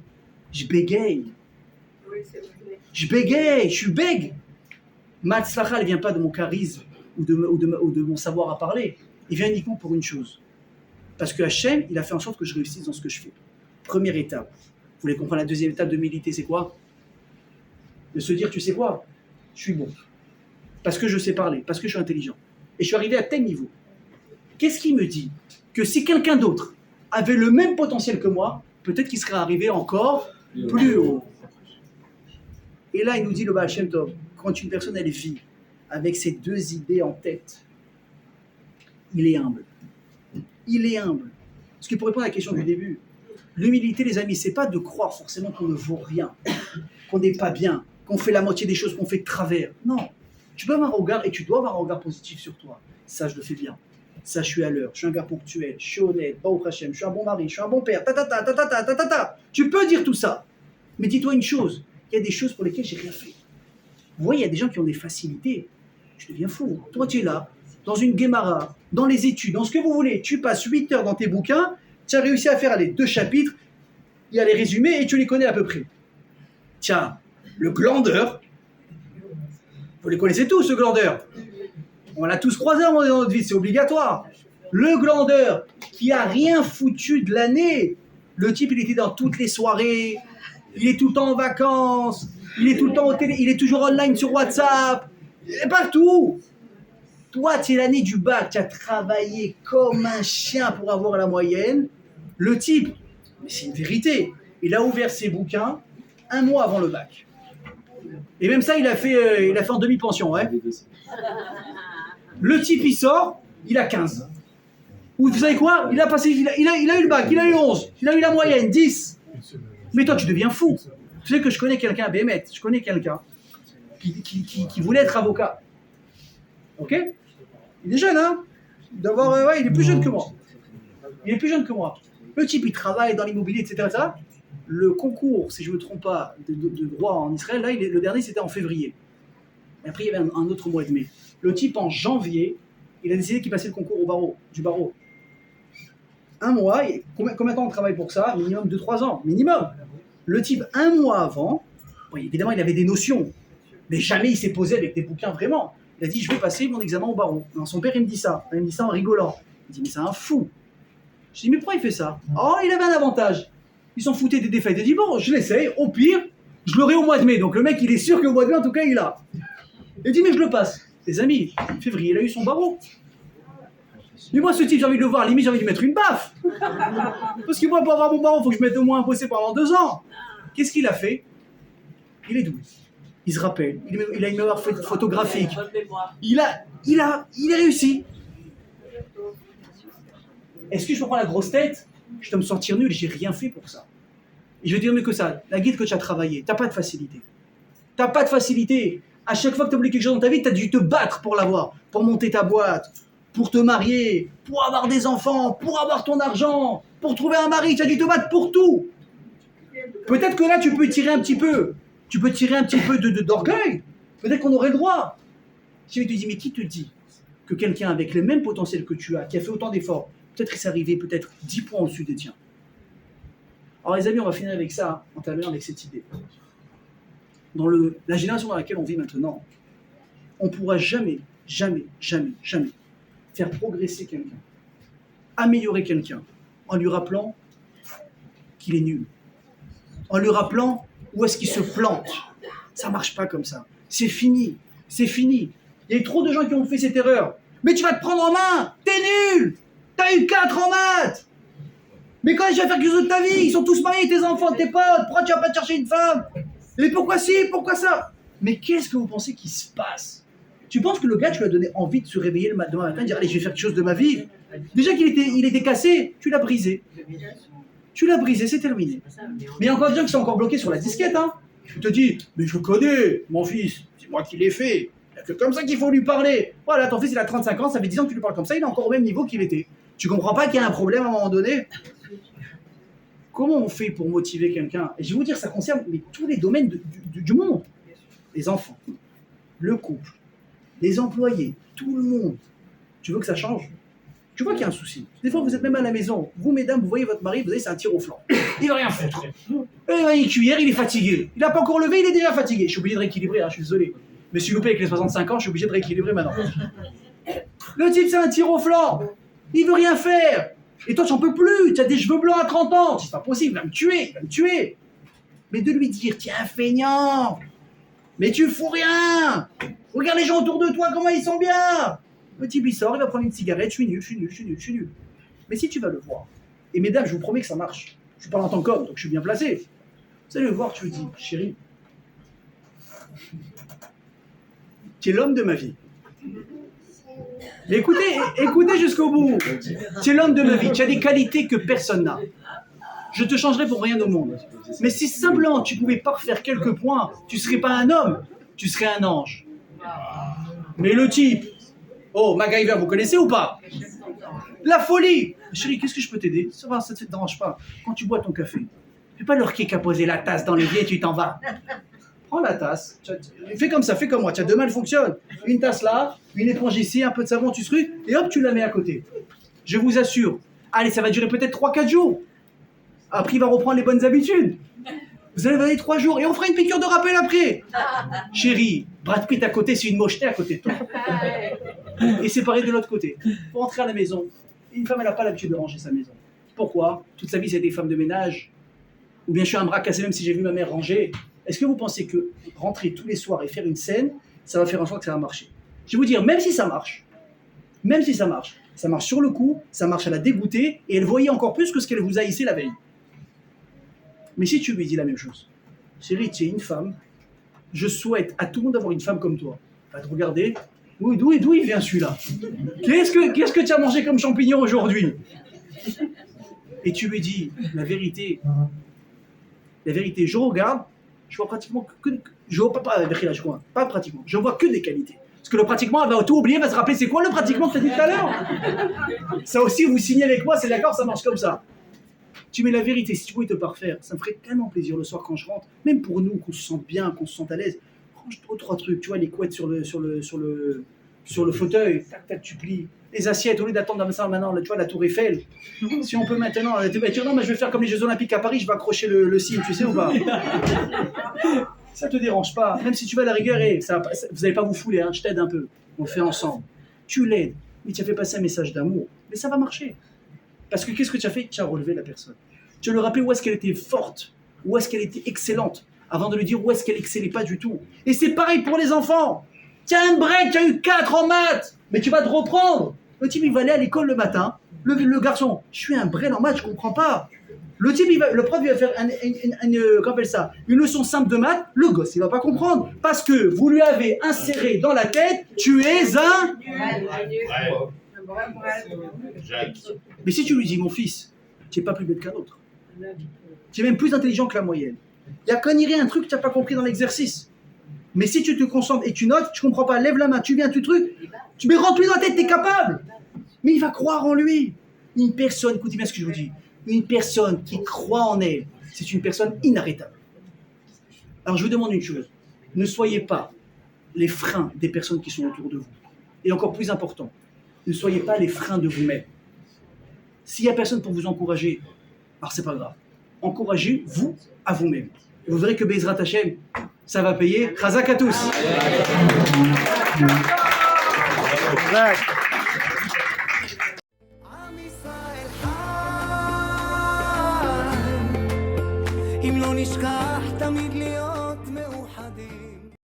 je bégaye. Je suis bègue. Ma tzlacha, elle ne vient pas de mon charisme ou de mon savoir à parler. Il vient uniquement pour une chose. Parce que Hachem, il a fait en sorte que je réussisse dans ce que je fais. Première étape. Vous voulez comprendre la deuxième étape de militer, c'est quoi? De se dire, tu sais quoi? Je suis bon. Parce que je sais parler, parce que je suis intelligent. Et je suis arrivé à tel niveau. Qu'est-ce qui me dit que si quelqu'un d'autre avait le même potentiel que moi, peut-être qu'il serait arrivé encore plus haut. Et là, il nous dit le Baal Shem Tov, quand une personne, elle vit avec ces deux idées en tête, il est humble. Il est humble. Parce que pour répondre à la question du début, l'humilité, les amis, c'est pas de croire forcément qu'on ne vaut rien, qu'on n'est pas bien, qu'on fait la moitié des choses, qu'on fait de travers. Non. Tu peux avoir un regard et tu dois avoir un regard positif sur toi. Ça, je le fais bien. Ça, je suis à l'heure. Je suis un gars ponctuel. Je suis honnête. Baruch Hashem. Je suis un bon mari. Je suis un bon père. Tu peux dire tout ça. Mais dis-toi une chose. Il y a des choses pour lesquelles j'ai rien fait. Vous voyez, il y a des gens qui ont des facilités. Je deviens fou. Toi, tu es là, dans une guémara, dans les études, dans ce que vous voulez. Tu passes 8 heures dans tes bouquins. Tu as réussi à faire 2 chapitres. Il y a les résumés et tu les connais à peu près. Tiens, le glandeur. Vous les connaissez tous, ce glandeur. On l'a tous croisé dans notre vie, c'est obligatoire. Le glandeur qui a rien foutu de l'année. Le type, il était dans toutes les soirées. Il est tout le temps en vacances. Il est tout le temps au télé. Il est toujours online sur WhatsApp. Et partout. Toi, tu es l'année du bac. Tu as travaillé comme un chien pour avoir la moyenne. Le type, mais c'est une vérité, il a ouvert ses bouquins 1 mois avant le bac. Et même ça, il a fait en demi-pension, ouais. Le type, il sort, il a 15. Ou vous savez quoi? Il a passé, il a eu le bac, il a eu 11, il a eu la moyenne, 10. Mais toi, tu deviens fou. Tu sais que je connais quelqu'un à Bémet, je connais quelqu'un qui voulait être avocat. Ok? Il est jeune, hein? Il est plus jeune que moi. Il est plus jeune que moi. Le type, il travaille dans l'immobilier, etc., etc. Le concours, si je ne me trompe pas, de droit en Israël, là, le dernier, c'était en février. Et après, il y avait un autre mois de mai. Le type, en janvier, il a décidé qu'il passait le concours du barreau. Un mois, combien de temps on travaille pour ça? Minimum 2-3 ans, minimum. Le type, un mois avant, oui, évidemment, il avait des notions, mais jamais il s'est posé avec des bouquins vraiment. Il a dit, je vais passer mon examen au barreau. Non, son père, il me dit ça en rigolant. Il dit, mais c'est un fou. Je dis, mais pourquoi il fait ça? Oh, il avait un avantage. Il s'en foutait des défaites. Il a dit, bon, je l'essaye, au pire, je l'aurai au mois de mai. Donc le mec, il est sûr qu'au mois de mai, en tout cas, il a. Il dit, mais je le passe. Les amis, février, il a eu son barreau. Mais moi, ce type, j'ai envie de le voir, limite, j'ai envie de lui mettre une baffe. Parce que moi, pour avoir mon barreau, il faut que je mette au moins un bossé pendant 2 ans. Qu'est-ce qu'il a fait? Il est doué. Il se rappelle. Il a une mémoire photographique. Il a réussi. Est-ce que je me prends la grosse tête? Je dois me sentir nul, j'ai rien fait pour ça. Et je vais te dire mieux que ça. La guide que tu as travaillé, t'as pas de facilité. T'as pas de facilité. À chaque fois que tu as voulu quelque chose dans ta vie, tu as dû te battre pour l'avoir, pour monter ta boîte, pour te marier, pour avoir des enfants, pour avoir ton argent, pour trouver un mari. Tu as dû te battre pour tout. Peut-être que là, tu peux tirer un petit peu. Tu peux tirer un petit peu d'orgueil. Peut-être qu'on aurait le droit. Si je te dis, mais qui te dit que quelqu'un avec le même potentiel que tu as, qui a fait autant d'efforts, peut-être qu'il s'est arrivé peut-être 10 points au-dessus des tiens. Alors les amis, on va finir avec ça, en terminant avec cette idée. Dans la génération dans laquelle on vit maintenant, on ne pourra jamais faire progresser quelqu'un, améliorer quelqu'un, en lui rappelant qu'il est nul, en lui rappelant où est-ce qu'il se plante. Ça ne marche pas comme ça. C'est fini, c'est fini. Il y a eu trop de gens qui ont fait cette erreur. Mais tu vas te prendre en main, t'es nul, t'as eu 4 en maths. Mais quand tu vas faire quelque chose de ta vie, ils sont tous mariés, tes enfants, tes potes, pourquoi tu vas pas te chercher une femme? Mais pourquoi ci, pourquoi ça? Mais qu'est-ce que vous pensez qui se passe? Tu penses que le gars, tu lui as donné envie de se réveiller le demain matin et dire allez, je vais faire quelque chose de ma vie? Déjà qu'il était cassé, tu l'as brisé. Tu l'as brisé, c'est terminé. Mais il y a encore des gens qui sont encore bloqués sur la disquette. Hein. Tu te dis, mais je connais, mon fils, c'est moi qui l'ai fait. C'est comme ça qu'il faut lui parler. Voilà, ton fils, il a 35 ans, ça fait 10 ans que tu lui parles comme ça, il est encore au même niveau qu'il était. Tu comprends pas qu'il y a un problème à un moment donné? Comment on fait pour motiver quelqu'un? Et je vais vous dire, ça concerne tous les domaines du monde. Les enfants, le couple, les employés, tout le monde. Tu veux que ça change? Tu vois qu'il y a un souci. Des fois, vous êtes même à la maison. Vous, mesdames, vous voyez votre mari, vous avez, c'est un tir au flanc. Il va rien foutre. Il a une cuillère, il est fatigué. Il n'a pas encore levé, il est déjà fatigué. Je suis obligé de rééquilibrer, hein, je suis désolé. Mais si je suis loupé avec les 65 ans, je suis obligé de rééquilibrer maintenant. Le type, c'est un tir au flanc. Il veut rien faire. Et toi, tu n'en peux plus. Tu as des cheveux blancs à 30 ans. C'est pas possible, il va me tuer. Mais de lui dire, tiens, feignant. Mais tu fous rien. Regarde les gens autour de toi, comment ils sont bien. Le type, il sort, il va prendre une cigarette. Je suis nul. Mais si tu vas le voir, et mesdames, je vous promets que ça marche. Je parle en tant qu'homme, donc je suis bien placé. Vous allez le voir, tu lui dis, chérie, tu es l'homme de ma vie. Mais écoutez jusqu'au bout. Tu es l'homme de ma vie. Tu as des qualités que personne n'a. Je te changerai pour rien au monde. Mais si simplement tu pouvais parfaire quelques points, tu ne serais pas un homme, tu serais un ange. Mais le type, oh, MacGyver, vous connaissez ou pas? La folie. Chérie, qu'est-ce que je peux t'aider? Ça va, ça ne te dérange pas. Quand tu bois ton café, fais pas leur kick à poser la tasse dans l'évier et tu t'en vas. Prends la tasse, fais comme ça, fais comme moi, tiens, deux mains elles fonctionnent. Une tasse là, une éponge ici, un peu de savon, tu scrutes, et hop, tu la mets à côté. Je vous assure, allez, ça va durer peut-être 3-4 jours. Après, il va reprendre les bonnes habitudes. Vous allez donner 3 jours, et on fera une piqûre de rappel après. Chérie, Brad Pitt à côté, c'est une mocheté à côté de toi. Et c'est pareil de l'autre côté. Pour entrer à la maison, une femme, elle n'a pas l'habitude de ranger sa maison. Pourquoi? Toute sa vie, c'est des femmes de ménage. Ou bien je suis un bras cassé, même si j'ai vu ma mère ranger. Est-ce que vous pensez que rentrer tous les soirs et faire une scène, ça va faire en sorte que ça va marcher? Je vais vous dire, même si ça marche ça marche sur le coup, ça marche à la dégoûter, et elle voyait encore plus que ce qu'elle vous haïssait la veille. Mais si tu lui dis la même chose, chérie, tu es une femme, je souhaite à tout le monde d'avoir une femme comme toi. Elle va te regarder, D'où il vient celui-là? Qu'est-ce que tu as mangé comme champignon aujourd'hui? Et tu lui dis la vérité, je regarde, je vois pratiquement je vois pas pratiquement, je vois que des qualités. Parce que le pratiquement, elle va tout oublier, elle va se rappeler c'est quoi le pratiquement que tu as dit tout à l'heure. Ça aussi, vous signez avec moi, c'est d'accord, ça marche comme ça. Tu mets la vérité, si tu pouvais te parfaire, ça me ferait tellement plaisir le soir quand je rentre, même pour nous, qu'on se sente bien, qu'on se sente à l'aise. Range 2-3 trucs, tu vois, les couettes sur le fauteuil, tac, tac, tu plies. Les assiettes, au lieu d'attendre ça maintenant, tu vois, la tour Eiffel. Si on peut maintenant, non, mais je vais faire comme les Jeux Olympiques à Paris, je vais accrocher le signe, tu sais ou pas? Ça te dérange pas, même si tu vas à la rigueur, vous n'allez pas vous fouler, hein, je t'aide un peu, on le fait ensemble. Tu l'aides, mais tu as fait passer un message d'amour, mais ça va marcher. Parce que qu'est-ce que tu as fait? Tu as relevé la personne. Tu lui as rappelé où est-ce qu'elle était forte, où est-ce qu'elle était excellente, avant de lui dire où est-ce qu'elle excellait pas du tout. Et c'est pareil pour les enfants. Tu as un break, tu as eu 4 en maths, mais tu vas te reprendre. Le type, il va aller à l'école le matin. Le garçon, je suis un break en maths, je comprends pas. Le type, le prof, il va faire une leçon simple de maths. Le gosse, il va pas comprendre. Parce que vous lui avez inséré dans la tête, tu es un... Mais si tu lui dis, mon fils, tu n'es pas plus bête qu'un autre. Tu es même plus intelligent que la moyenne. Il y a connerie un truc que tu n'as pas compris dans l'exercice. Mais si tu te concentres et tu notes, tu comprends pas, lève la main, tu viens, tu truc, tu mets rempli dans la tête, tu es capable. Mais il va croire en lui. Une personne, écoutez bien ce que je vous dis, une personne qui croit en elle, c'est une personne inarrêtable. Alors je vous demande une chose, ne soyez pas les freins des personnes qui sont autour de vous. Et encore plus important, ne soyez pas les freins de vous-même. S'il n'y a personne pour vous encourager, alors c'est pas grave. Encouragez-vous à vous-même. Et vous verrez que Bezrat Hashem, ça va payer. Chazak à tous. אם לא נשכח